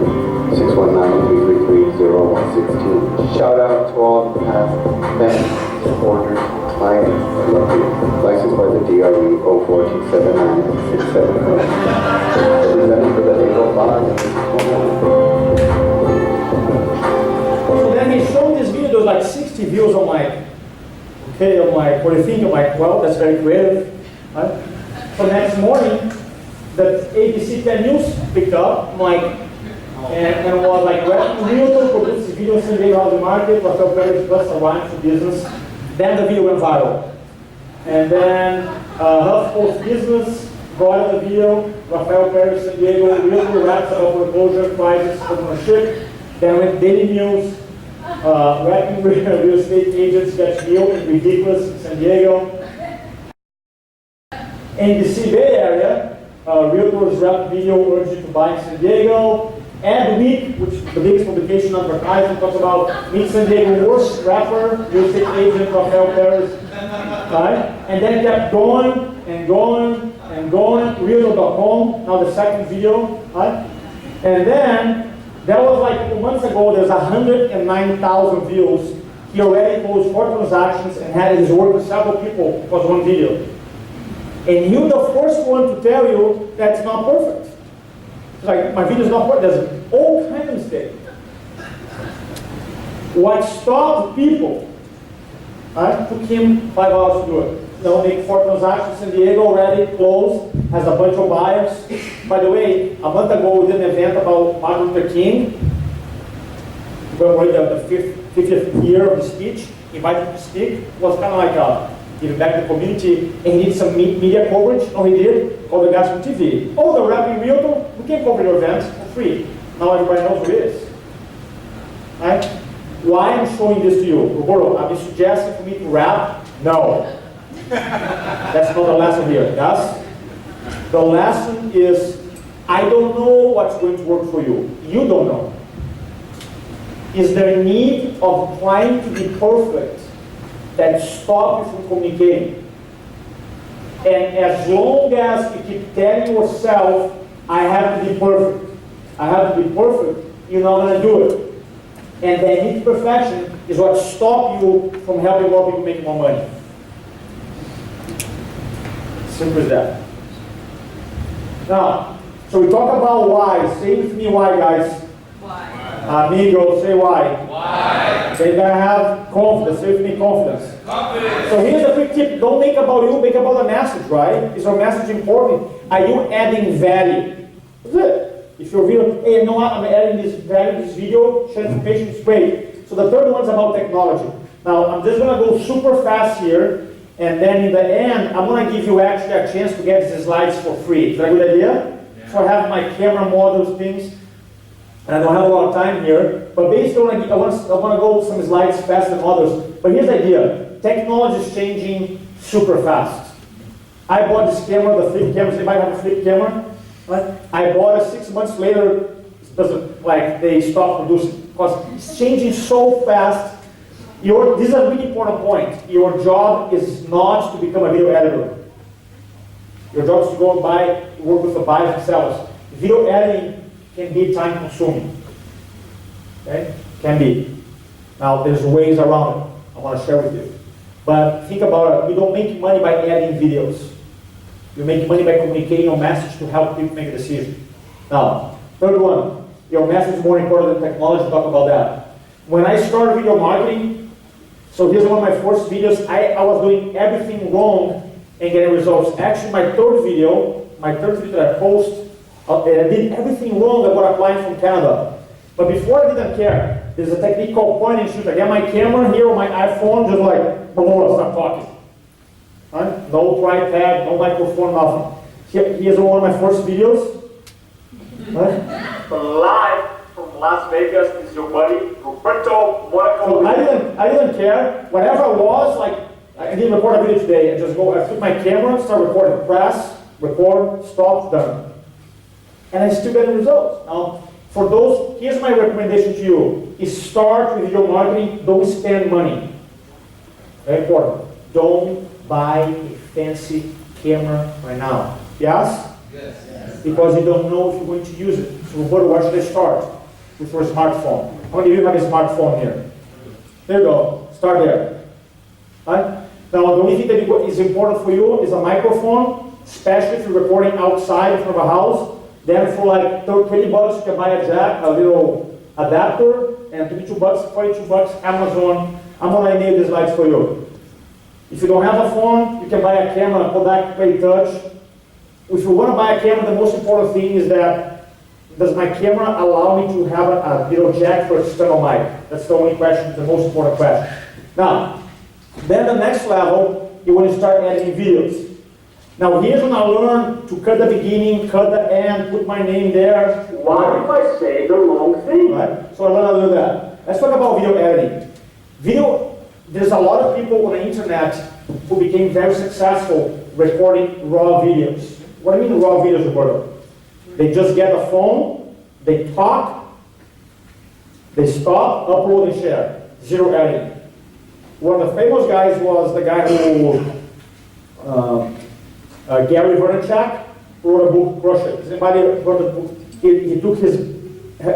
619-333-0116. Shout out to all the past fans, supporters, clients. I love you. Licensed by the DRE 04279-670. Representing for the April 5. So then he showed this video, there was like 60 views. I'm like, okay, what do you think? I'm like, well, that's very creative. Right? So next morning, the ABC 10 News picked up. I'm like, and was like, well, Realtor produced this video in San Diego housing market, Rafael Perez plus a rhyme for business. Then the video went viral. And then HuffPost Business brought up the video, Rafael Perez, San Diego, Realtor raps about foreclosure, crisis, ownership. Then went Daily News, rapping real estate agents get real and ridiculous in San Diego. ABC Bay Area, Realtors rap video urge you to buy in San Diego. And Week, which is the biggest publication advertising, talks about meet San Diego worst rapper, real estate agent, Rafael Perez, right? And then it kept going and going and going. Realtor.com, now the second video, right? And then that was like a few months ago. There's 109,000 views. He already closed 4 transactions and had his work with several people because one video. And you're the first one to tell you that's not perfect. Like, my video is not perfect. There's all kinds of mistakes. What stopped people, right, took him 5 hours to do it. Now, make 4 transactions in San Diego already, closed, has a bunch of buyers. By the way, a month ago we did an event about Martin Luther King. Commemorating the 50th year of his speech. Invited him to speak. It was kind of like giving back to the community, and he did some media coverage. No, he did. All the guys from TV. Oh, the rapping realtor, we can cover your events for free. Now everybody knows who it is. Right? Why I'm showing this to you? Roberto, are you suggesting for me to rap? No. That's not the lesson here. Yes? The lesson is, I don't know what's going to work for you. You don't know. Is there a need of trying to be perfect that stops you from communicating? And as long as you keep telling yourself, I have to be perfect, I have to be perfect, you're not going to do it. And the need perfection is what stops you from helping more people make more money. Simple as that. Now, so we talk about why. Say with me why, guys. Why? Amigos, say why. Why? They gotta have confidence. Say with me, confidence. Confidence. So here's a quick tip. Don't make about you, make about the message, right? Is our message important? Are you adding value? That's it. If you're real, hey, you know what? I'm adding this value, this video, share information, it's great. So the third one's about technology. Now, I'm just gonna go super fast here, and then in the end, I'm gonna give you actually a chance to get these slides for free. Is that a good idea? Yeah. So I have my camera models, things, and I don't have a lot of time here, but basically I want to go some slides faster than others. But here's the idea. Technology is changing super fast. I bought this camera, the flip camera. Anybody have a flip camera? Right? I bought it 6 months later. It doesn't, like, they stopped producing because it's changing so fast. This is a really important point. Your job is not to become a video editor. Your job is to go and work with the buyers and sellers. Video editing can be time consuming. Okay? Can be. Now, there's ways around it I want to share with you. But think about it. You don't make money by editing videos. You make money by communicating your message to help people make a decision. Now, third one, your message is more important than technology. Talk about that. When I started video marketing, so here's one of my first videos. I was doing everything wrong and getting results. Actually, my third video that I post, I did everything wrong. I got a client from Canada. But before I didn't care, there's a technique called point and shoot. I get my camera here on my iPhone, just like, boom, start talking. Right? No tripod, no microphone, nothing. Here's one of my first videos. Right? Live from Las Vegas, this is your buddy, Roberto Monaco. So I didn't care. Whatever I was, like, I didn't record a video today. I took my camera, start recording, press, record, stop, done. And I still get the results. Now, for those, here's my recommendation to you, is start with video marketing, don't spend money. Very important. Don't buy a fancy camera right now. Yes? Yes. Because you don't know if you're going to use it. So where should I start? With your smartphone. How many of you have a smartphone here? There you go. Start there. Right? Now, the only thing that is important for you is a microphone, especially if you're recording outside in front of a house. Then for like 20 bucks, you can buy a jack, a little adapter, and 22 bucks, 42 bucks, Amazon. I'm gonna enable these lights for you. If you don't have a phone, you can buy a camera, Kodak Play Touch. If you want to buy a camera, the most important thing is that, does my camera allow me to have a little jack for external mic? That's the only question, the most important question. Now, then the next level, you want to start editing videos. Now here's when I learned to cut the beginning, cut the end, put my name there. Why do I say the wrong thing? Right? So I learned how to do that. Let's talk about video editing. There's a lot of people on the internet who became very successful recording raw videos. What do you mean raw videos, Roberto? They just get a phone, they talk, they stop, upload and share. Zero editing. One of the famous guys was the guy who, Gary Vaynerchuk, wrote a book, Crush It. Has anybody heard the book? He took his,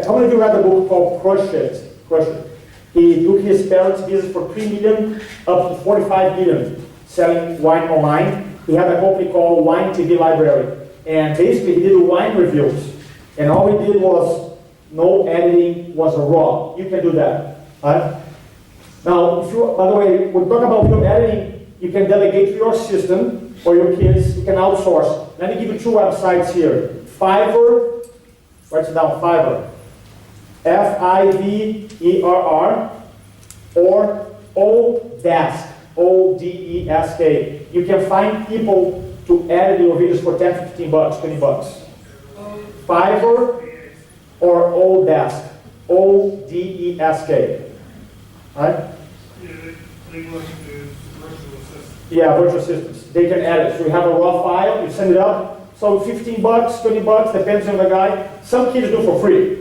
how many of you read the book called Crush It? Crush It. He took his parents' business for $3 million up to $45 million, selling wine online. He had a company called Wine TV Library. And basically he did wine reviews. And all he did was no editing, was raw. You can do that. Right? Now, by the way, when we talk about video editing, you can delegate to your assistant or your kids. You can outsource. Let me give you two websites here. Fiverr, write it down, Fiverr. Fiverr, or Odesk, O-D-E-S-K. You can find people to edit your videos for 10, 15 bucks, 20 bucks. Fiverr or Odesk, O-D-E-S-K. Right? Yeah, virtual assistants. They can edit. So you have a raw file, you send it up. So 15 bucks, 20 bucks, depends on the guy. Some kids do for free.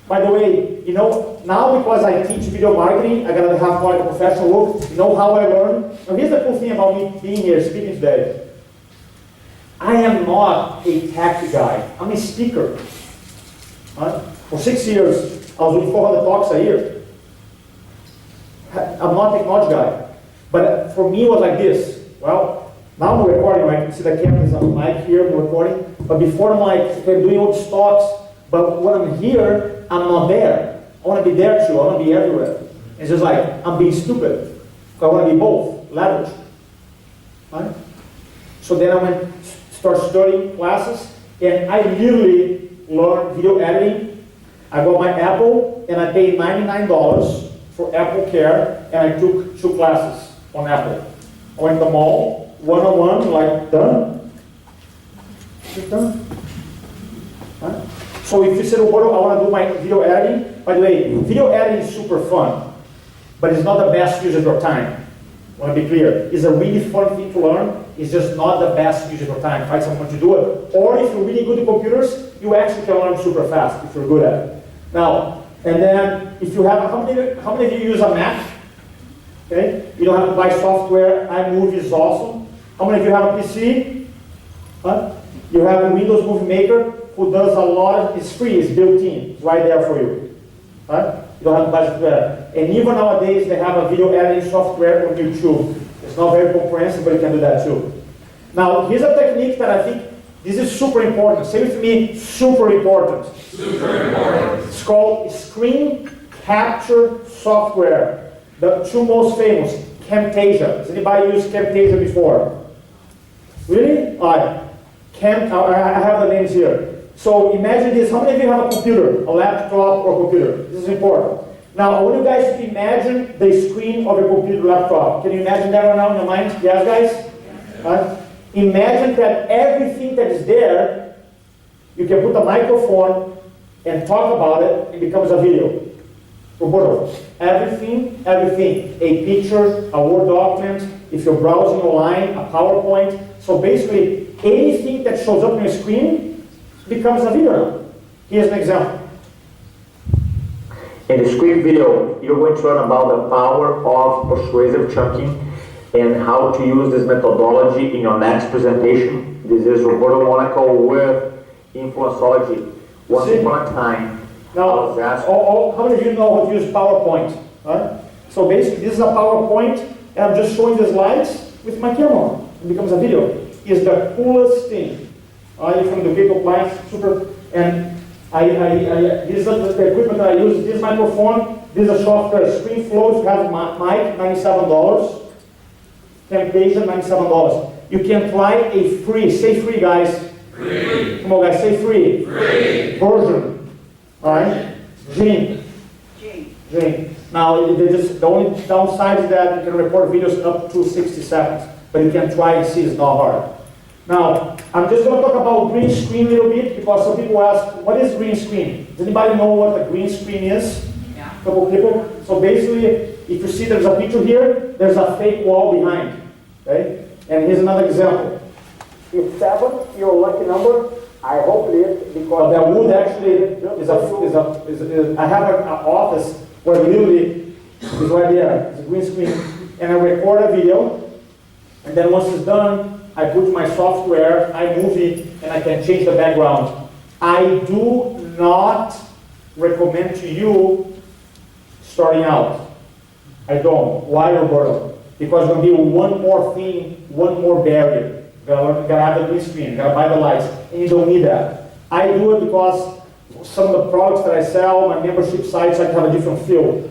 By the way, you know, now because I teach video marketing, I gotta have like a professional look. You know how I learn? Now here's the cool thing about me being here, speaking today. I am not a tech guy. I'm a speaker. For 6 years, I was doing 400 talks a year. I'm not a technology guy. But for me, it was like this. Well, Now I'm recording, right? You see the camera is on mic here, I'm recording. But before I'm like, I'm doing old stocks, but when I'm here, I'm not there. I want to be there too, I want to be everywhere. It's just like, I'm being stupid. I want to be both, leverage. Right? So then I went, start studying classes, and I literally learned video editing. I got my Apple, and I paid $99 for Apple Care, and I took 2 classes on Apple. I went to the mall, one-on-one, like, done. Just done. Right? So if you say, Roberto, I want to do my video editing, by the way, video editing is super fun, but it's not the best use of your time. I want to be clear. It's a really fun thing to learn. It's just not the best use of your time. Find someone to do it. Or if you're really good at computers, you actually can learn super fast if you're good at it. Now, and then if you have, how many of you use a Mac? Okay? You don't have to buy software. iMovie is awesome. How many of you have a PC? Huh? You have a Windows Movie Maker who does a lot of, it's free, it's built in. It's right there for you. Right? You don't have to buy software. And even nowadays, they have a video editing software on YouTube. It's not very comprehensive, but you can do that too. Now, here's a technique that I think, this is super important. Say with me, super important. Super important. It's called screen capture software. The 2 most famous, Camtasia. Has anybody used Camtasia before? Really? All right. I have the names here. So imagine this, how many of you have a computer, a laptop or computer? This is important. Now I want you guys to imagine the screen of your computer laptop. Can you imagine that right now in your mind? Yes, guys? Right? Imagine that everything that is there, you can put a microphone and talk about it, it becomes a video. Roberto, everything, a picture, a Word document, if you're browsing online, a PowerPoint. So basically, anything that shows up on your screen becomes a video. Here's an example. In the screen video, you're going to learn about the power of persuasive chunking and how to use this methodology in your next presentation. This is Roberto Monaco with Influencology. Once upon a time, now, how many of you know how to use PowerPoint? Right? So basically, this is a PowerPoint, and I'm just showing the slides with my camera. It becomes a video. It's the coolest thing. From the big appliance, super, and this is the equipment that I use. This microphone, this is a software, ScreenFlow. If you have a mic, $97. Camtasia, $97. You can try a free, say free, guys. Free. Come on, guys, say free. Free. Version. All right? Gene. Now, the only downside is that you can record videos up to 60 seconds, but you can try and see it's not hard. Now, I'm just going to talk about green screen a little bit because some people ask, what is green screen? Does anybody know what a green screen is? Yeah. A couple people. So basically, if you see there's a picture here, there's a fake wall behind. Okay? And here's another example. If 7 is your lucky number, I hope it is because that wood actually is I have an office where literally is right there. It's a green screen. And I record a video, and then once it's done, I put my software, iMovie, and I can change the background. I do not recommend to you starting out. I don't. Why, Roberto? Because there's going to be one more thing, one more barrier. You gotta have the green screen, you gotta buy the lights, and you don't need that. I do it because some of the products that I sell, my membership sites, I have a different feel.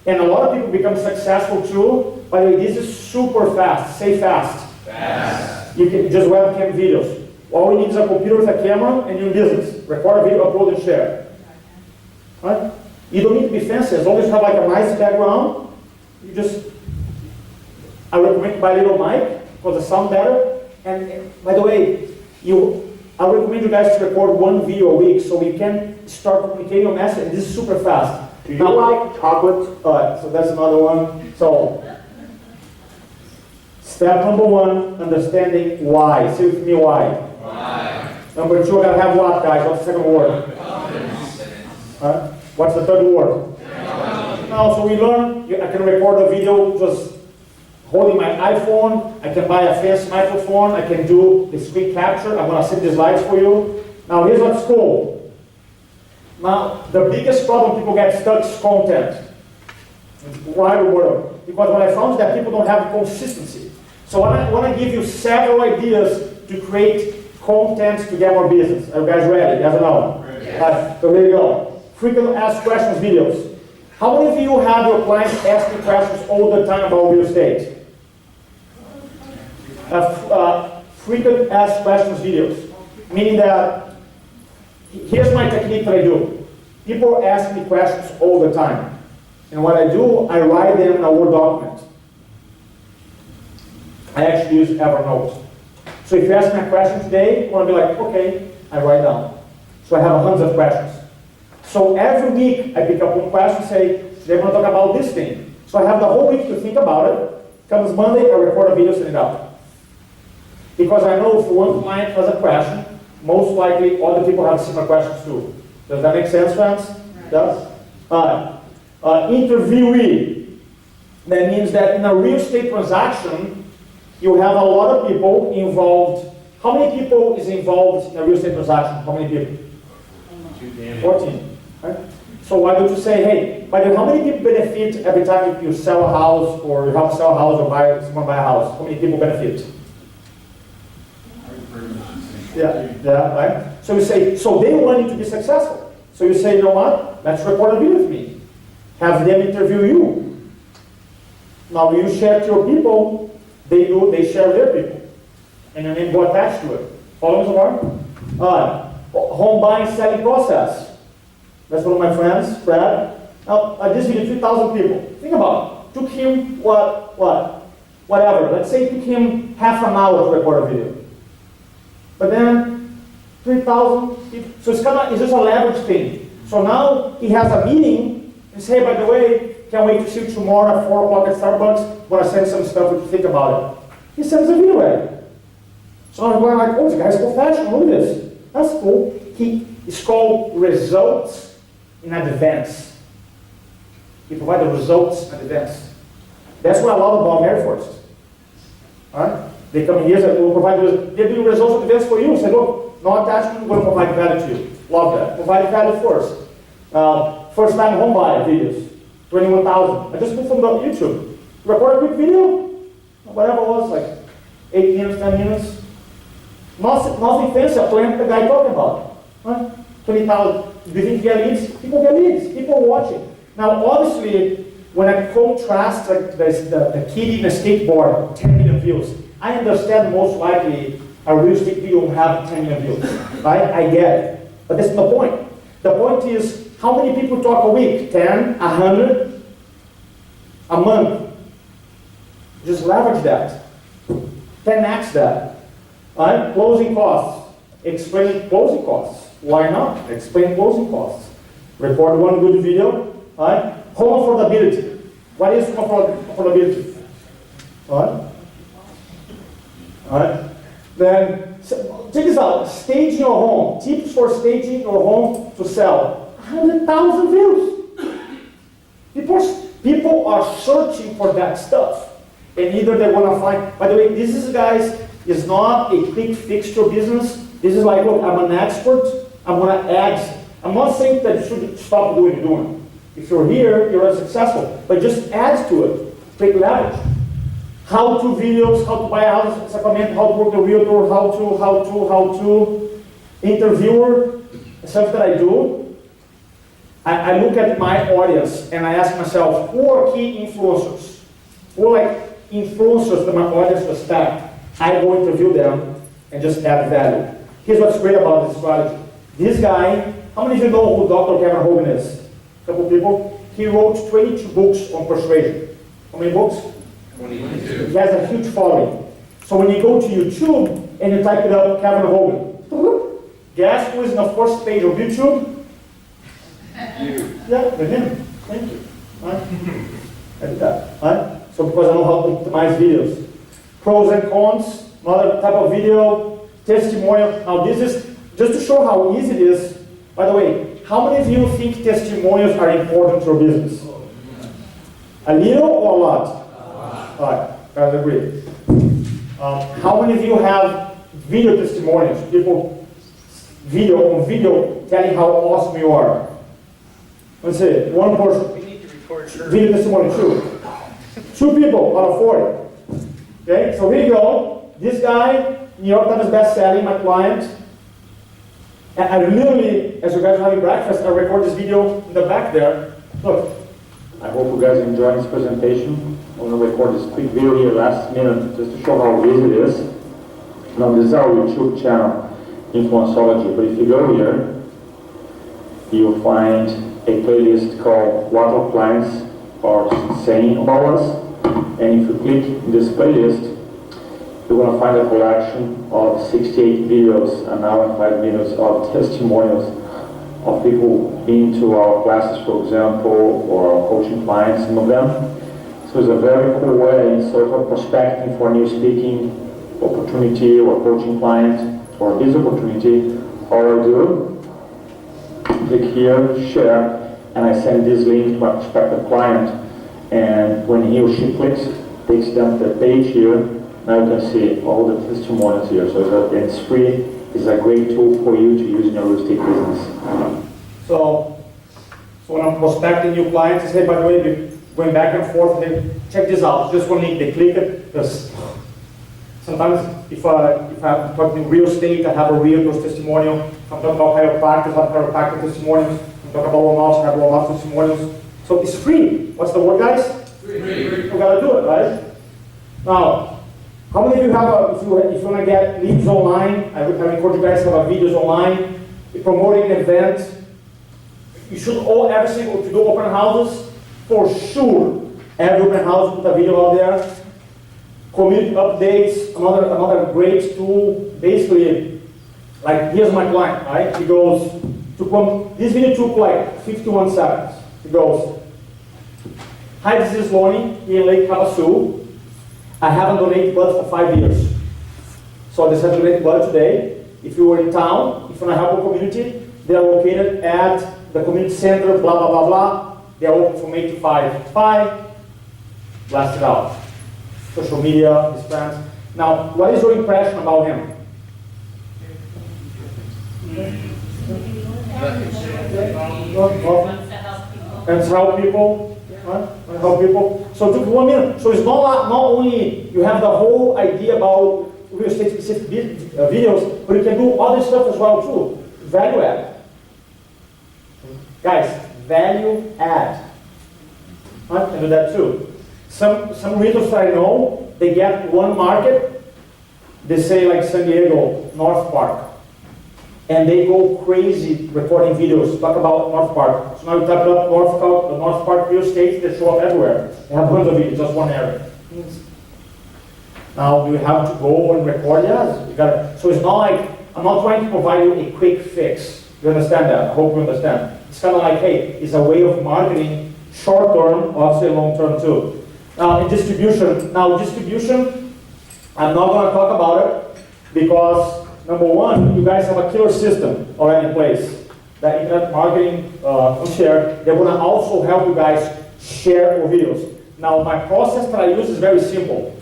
And a lot of people become successful too. By the way, this is super fast. Say fast. Fast. You can just webcam videos. All we need is a computer with a camera and you're in business. Record a video, upload and share. Right? You don't need to be fancy. As long as you have like a nice background, you just, I recommend to buy a little mic because it sounds better. And by the way, I recommend you guys to record 1 video a week so we can start communicating a message. This is super fast. Do you like chocolate? So that's another one. So, step number 1, understanding why. Say with me why. Why. Number 2, I gotta have what, guys? What's the second word? What's the third word? Now, so we learn, I can record a video just holding my iPhone, I can buy a fancy microphone, I can do the screen capture, I'm going to set the slides for you. Now here's what's cool. Now, the biggest problem people get stuck is content. Why the word? Because what I found is that people don't have consistency. So I want to give you several ideas to create content to get more business. Are you guys ready? Yes or no? Ready. So here you go. Frequent asked questions videos. How many of you have your clients asking questions all the time about real estate? Frequent asked questions videos. Meaning that, here's my technique that I do. People ask me questions all the time. And what I do, I write them in a Word document. I actually use Evernote. So if you ask me a question today, I'm going to be like, okay, I write down. So I have hundreds of questions. So every week I pick up one question and say, today I'm going to talk about this thing. So I have the whole week to think about it. Comes Monday, I record a video, send it out. Because I know if one client has a question, most likely other people have similar questions too. Does that make sense, friends? Right. Does? Interviewee. That means that in a real estate transaction, you have a lot of people involved. How many people is involved in a real estate transaction? How many people? 14. Right? So why don't you say, hey, by the way, how many people benefit every time you sell a house, or you have to sell a house, or someone buy a house? How many people benefit? Yeah, right? So you say, so they want you to be successful. So you say, you know what? Let's record a video with me. Have them interview you. Now you share to your people, they share their people. And your name go attached to it. Follow me so far? Home buying, selling process. That's one of my friends, Brad. Now, I just videoed 3,000 people. Think about it. Took him, whatever. Let's say it took him half an hour to record a video. But then, 3,000 people. So it's just a leverage thing. So now he has a meeting and say, hey, by the way, can't wait to see you tomorrow at 4 o'clock at Starbucks. Want to send some stuff to think about it. He sends a video ready. So I'm going like, oh, this guy's professional. Look at this. That's cool. It's called results in advance. He provides the results in advance. That's what I love about AmeriFirst. All right? They come in here and will provide they're doing results in advance for you. Say, look, no attachment, we're going to provide value to you. Love that. Provide value first. First time home buyer videos, 21,000. I just put from the YouTube. Record a quick video, whatever it was, like 8 minutes, 10 minutes. Nothing fancy, a plan the guy talking about. Right? 20,000. Do you think you get leads? People get leads. People watching. Now, obviously, when I contrast the kid in a skateboard, 10 million views, I understand most likely a real estate video will have 10 million views. Right? I get it. But that's the point. The point is, how many people talk a week? 10? 100? A month? Just leverage that. 10x that. Right? Closing costs. Explain closing costs. Why not? Explain closing costs. Record one good video. Right? Home affordability. What is home affordability? Right? Alright? Then, check this out. Staging your home. Tips for staging your home to sell. 100,000 views. People are searching for that stuff. And either they want to find, by the way, this is, guys, is not a quick fix to your business. This is like, look, I'm an expert. I'm going to add. I'm not saying that you should stop doing what you're doing. If you're here, you're unsuccessful. But just add to it. Take leverage. How-to videos, how to buy a house in Sacramento, how to work the realtor, how to interviewer, stuff that I do. I look at my audience and I ask myself, who are key influencers? Who are like influencers that my audience respect? I go interview them and just add value. Here's what's great about this strategy. This guy, how many of you know who Dr. Kevin Hogan is? A couple people. He wrote 22 books on persuasion. How many books? 22. He has a huge following. So when you go to YouTube and you type it up, Kevin Hogan, guess who is in the first page of YouTube? You. Yeah, with him. Thank you. Right? I did that. Right? So because I know how to optimize videos. Pros and cons, another type of video, testimonial. Now this is just to show how easy it is. By the way, how many of you think testimonials are important to your business? A little or a lot? All right, guys agree. How many of you have video testimonials? People on video telling how awesome you are. Let's see, one person. We need to record sure. Video testimony, 2. 2 people out of 40. Okay, so here you go. This guy, New York Times best-selling, my client. And I literally, as you guys are having breakfast, I record this video in the back there. Look. I hope you guys enjoyed this presentation. I want to record this quick video here last minute just to show how easy it is. Now this is our YouTube channel, Influenceology. But if you go here, you'll find a playlist called What Our Clients Are Saying About Us. And if you click this playlist, you're going to find a collection of 68 videos, an hour and 5 minutes of testimonials of people being to our classes, for example, or our coaching clients, some of them. So it's a very cool way, sort of prospecting for a new speaking opportunity or coaching client or this opportunity. All I do, click here, share, and I send this link to my prospective client. And when he or she clicks, takes them to the page here. Now you can see all the testimonials here. So it's free. It's a great tool for you to use in your real estate business. So when I'm prospecting new clients, I say, by the way, going back and forth, hey, check this out. Just one link, they click it. Because sometimes if I'm talking real estate, I have a realtor's testimonial. If I'm talking about chiropractic, I have chiropractic testimonials. If I'm talking about Walmart, I have Walmart testimonials. So it's free. What's the word, guys? Free. You gotta do it, right? Now, how many of you have if you want to get leads online, I encourage you guys to have videos online, promoting an event. You should every single, to do open houses, for sure, every open house put a video out there. Community updates, another great tool. Basically, like here's my client, right? He goes, this video took like 51 seconds. He goes, hi, this is Lonnie in Lake Havasu. I haven't donated blood for 5 years. So I decided to donate blood today. If you were in town, if you want to help a community, they are located at the community center, blah, blah, blah, blah. They are open from 8 to 5. 5, blast it out. Social media, his friends. Now, what is your impression about him? And to help people. Help people. So it took 1 minute. So it's not only you have the whole idea about real estate specific videos, but you can do other stuff as well too. Value add. Guys, value add. I can do that too. Some realtors that I know, they get one market, they say like San Diego, North Park. And they go crazy recording videos, talk about North Park. So now you type up North Park real estate, they show up everywhere. They have hundreds of videos, just one area. Now, do you have to go and record? Yes, you gotta. So it's not like, I'm not trying to provide you a quick fix. You understand that? I hope you understand. It's kind of like, hey, it's a way of marketing, short term, also long term too. Now, in distribution, I'm not going to talk about it because number one, you guys have a killer system already in place. The Internet Marketing Concierge, they're going to also help you guys share your videos. Now, my process that I use is very simple.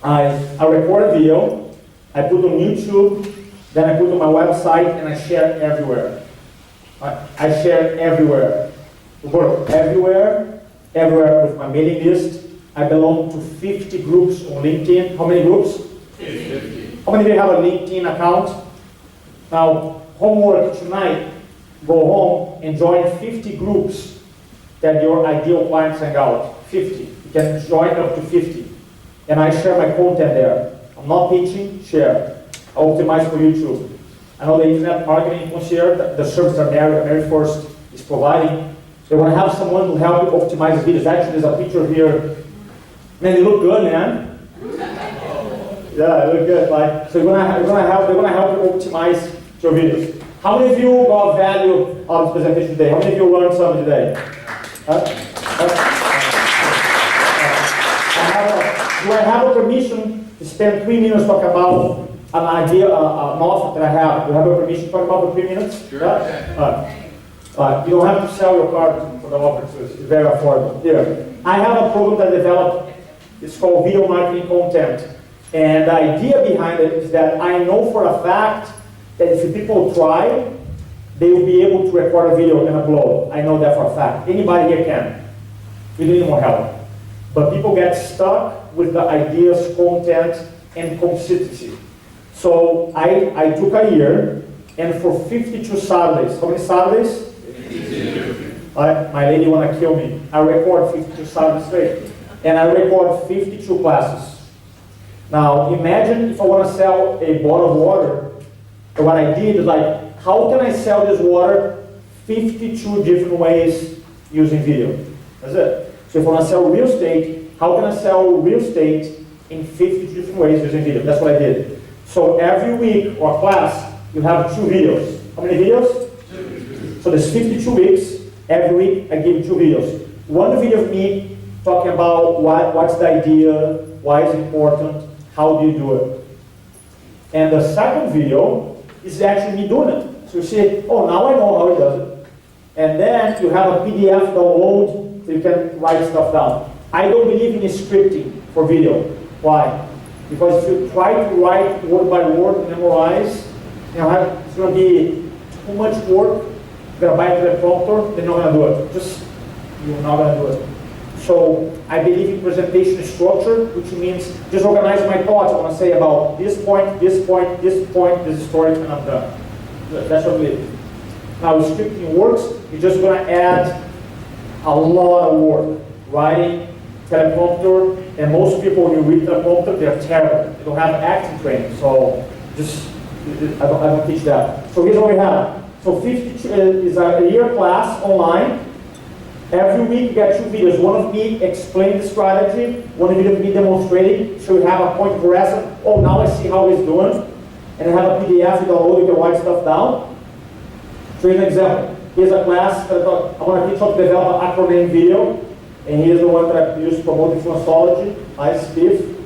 I record a video, I put on YouTube, then I put on my website, and I share it everywhere. I share it everywhere. Everywhere with my mailing list. I belong to 50 groups on LinkedIn. How many groups? 50. How many of you have a LinkedIn account? Now, homework tonight, go home and join 50 groups that your ideal clients hang out. 50. You can join up to 50. And I share my content there. I'm not pitching, share. I optimize for YouTube. I know the Internet Marketing Concierge, the service that AmeriFirst is providing. They want to have someone to help you optimize the videos. Actually, there's a picture here. Man, they look good, man. Yeah, they look good. Like, so they're gonna help you optimize your videos. How many of you got value out of this presentation today? How many of you learned something today? Do I have a permission to spend 3 minutes talking about an idea, an offer that I have? Do I have a permission to talk about for 3 minutes? Sure. You don't have to sell your card for the offer, so it's very affordable. Here, I have a program that I developed. It's called Video Marketing Content. And the idea behind it is that I know for a fact that if people try, they will be able to record a video and upload. I know that for a fact. Anybody here can. We need more help. But people get stuck with the ideas, content, and consistency. So I took a year, and for 52 Saturdays, how many Saturdays? 52. My lady wanna kill me. I record 52 Saturdays straight, and I record 52 classes. Now imagine if I wanna sell a bottle of water, and what I did is like, how can I sell this water 52 different ways using video? That's it. So if I want to sell real estate, how can I sell real estate in 50 different ways using video? That's what I did. So every week or class, you have 2 videos. How many videos? 2. So there's 52 weeks. Every week, I give 2 videos. One video of me talking about what's the idea, why it's important, how do you do it. And the second video is actually me doing it. So you see, oh, now I know how he does it. And then you have a PDF download so you can write stuff down. I don't believe in scripting for video. Why? Because if you try to write word by word, memorize, it's going to be too much work. You're going to buy a teleprompter, they're not going to do it. You're not going to do it. So I believe in presentation structure, which means just organize my thoughts. I want to say about this point, this point, this point, this story, and I'm done. That's what I believe. Now, if scripting works, you're just going to add a lot of work. Writing, teleprompter, and most people, when you read teleprompter, they're terrible. They don't have acting training, so I don't teach that. So here's what we have. So 50 is a year class online. Every week you get 2 videos. One of me explain the strategy, one video of me demonstrating, so you have a point of reference. Oh, now I see how he's doing. And I have a PDF you download, you can write stuff down. So here's an example. Here's a class that I want to teach how to develop an acronym video. And here's the one that I use to promote influencology. Hi, Steve.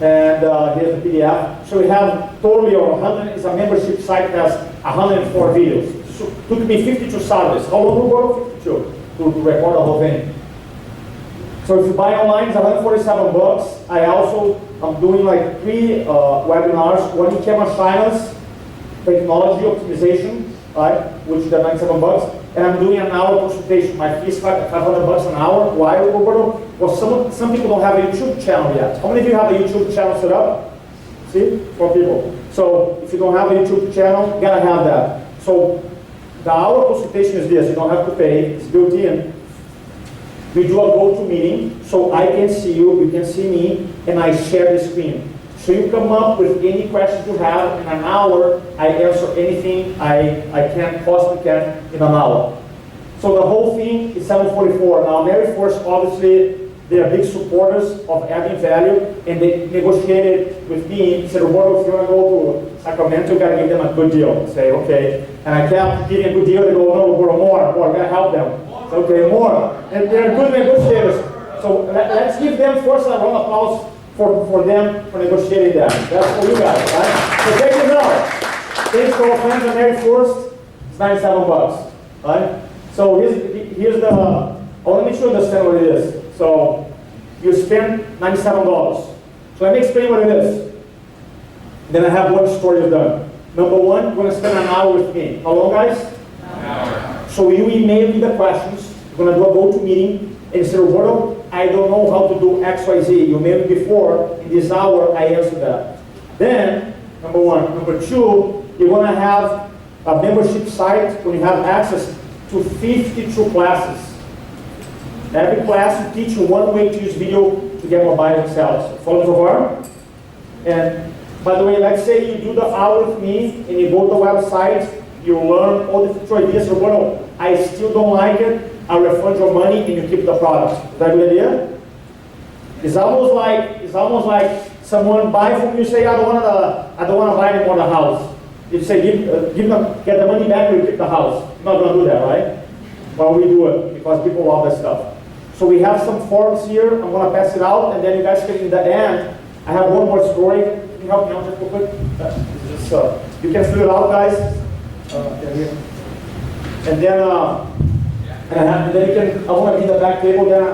And here's the PDF. So we have totally over 100, it's a membership site that has 104 videos. So it took me 52 Saturdays. How long will it work? 52. To record the whole thing. So if you buy online, it's $147. I'm doing like 3 webinars. One in Camera Shyness, technology optimization, right? Which is $97. And I'm doing an hour consultation. My fee is $500 an hour. Why, Roberto? Well, some people don't have a YouTube channel yet. How many of you have a YouTube channel set up? See? 4 people. So if you don't have a YouTube channel, you gotta have that. So the hour consultation is this. You don't have to pay. It's built in. We do a go-to meeting, so I can see you can see me, and I share the screen. So you come up with any questions you have in an hour. I answer anything I possibly can in an hour. So the whole thing is $744. Now, AmeriFirst, obviously, they are big supporters of adding value, and they negotiated with me. Said, Roberto, if you want to go to Sacramento, you got to give them a good deal. Say, okay. And I kept giving a good deal. They go, no, Roberto, more. I got to help them. Okay, more. And they're good negotiators. So let's give them first a round of applause for them for negotiating that. That's for you guys, right? So check this out. Thanks to our friends at AmeriFirst, it's $97, right? So here's the, I want to make sure you understand what it is. So you spend $97. So let me explain what it is. Then I have one story you've done. Number 1, you're going to spend an hour with me. How long, guys? An hour. So you email me the questions. You're going to do a go-to meeting. And say, Roberto, I don't know how to do X, Y, Z. You mailed me before. In this hour, I answer that. Then, number 1. Number 2, you're going to have a membership site when you have access to 52 classes. Every class will teach you one way to use video to get more buyers and sellers. Follow so far? And by the way, let's say you do the hour with me and you go to the website, you learn all the future ideas. Roberto, I still don't like it. I refund your money and you keep the product. Is that a good idea? It's almost like someone buy from you, say, I don't want to buy anymore the house. You say, get the money back or you keep the house. You're not going to do that, right? Well, we do it because people love that stuff. So we have some forms here. I'm going to pass it out, and then you guys can, in the end, I have one more story. Can you help me out just real quick? You can fill it out, guys. And then you can, I want to be in the back table, then I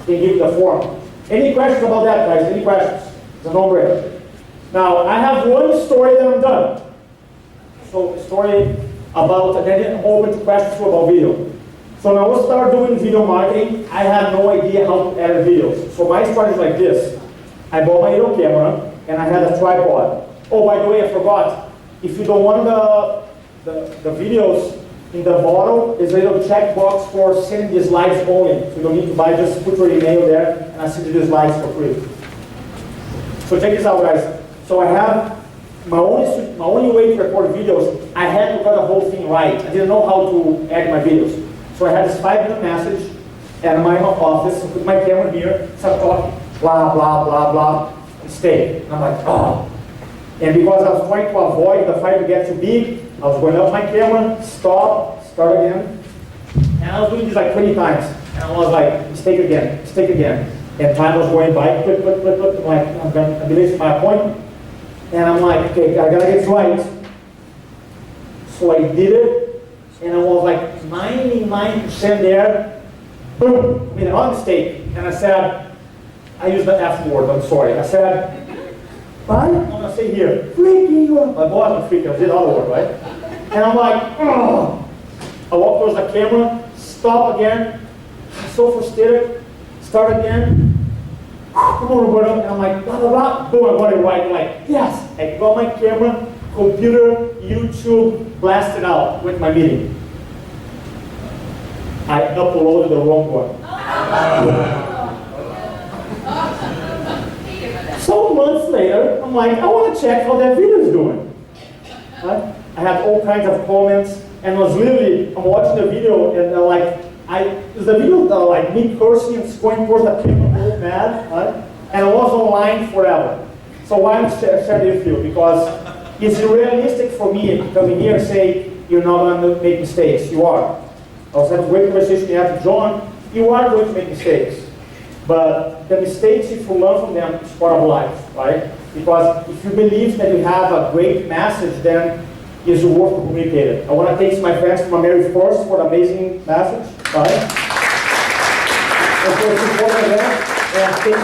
can give the form. Any questions about that, guys? Any questions? It's a no-brainer. Now, I have one story that I'm done. So, a story about, and then I'm open to questions about video. So when I was start doing video marketing, I had no idea how to edit videos. So my strategy is like this. I bought my little camera, and I had a tripod. Oh, by the way, I forgot. If you don't want the videos in the bottom, there's a little checkbox for sending the slides only. So you don't need to buy, just put your email there, and I send you the slides for free. So check this out, guys. So I have my only way to record videos, I had to cut the whole thing right. I didn't know how to add my videos. So I had this 5-minute message at my office, so put my camera here, start talking, blah, blah, blah, blah, and stay. And I'm like, oh. And because I was trying to avoid the file to get too big, I was going up my camera, stop, start again. And I was doing this like 20 times. And I was like, mistake again, And time was going by, click. I'm like, I'm gonna be late for my appointment. And I'm like, okay, I gotta get it right. So I did it, and I was like 99% there. Boom, made a mistake. And I said, I used the F word, I'm sorry. I said, I'm gonna say here, freaking, my boss was freaking, I did all the word, right? And I'm like, oh. I walk towards the camera, stop again, I'm so frustrated, start again. Come on, Roberto, and I'm like, blah, blah, blah, boom, I got it right. I'm like, yes, I got my camera, computer, YouTube, blasted out with my meeting. I uploaded the wrong one. So months later, I'm like, I want to check how that video is doing. Right? I had all kinds of comments, and was literally, I'm watching the video, and is the video like me cursing and going towards the camera all mad, right? And I was online forever. So why I'm sharing with you? Because it's realistic for me to come in here and say, you're not going to make mistakes. You are. I was having a great conversation with John. You are going to make mistakes. But the mistakes, if you learn from them, is part of life, right? Because if you believe that you have a great message, then it's worth to communicate it. I want to thank my friends from AmeriFirst for the amazing message, right? And for supporting them, and thank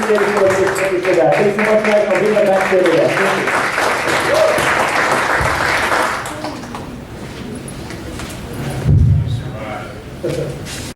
you for that. Thanks so much, guys. I'll bring that back to you. Thank you.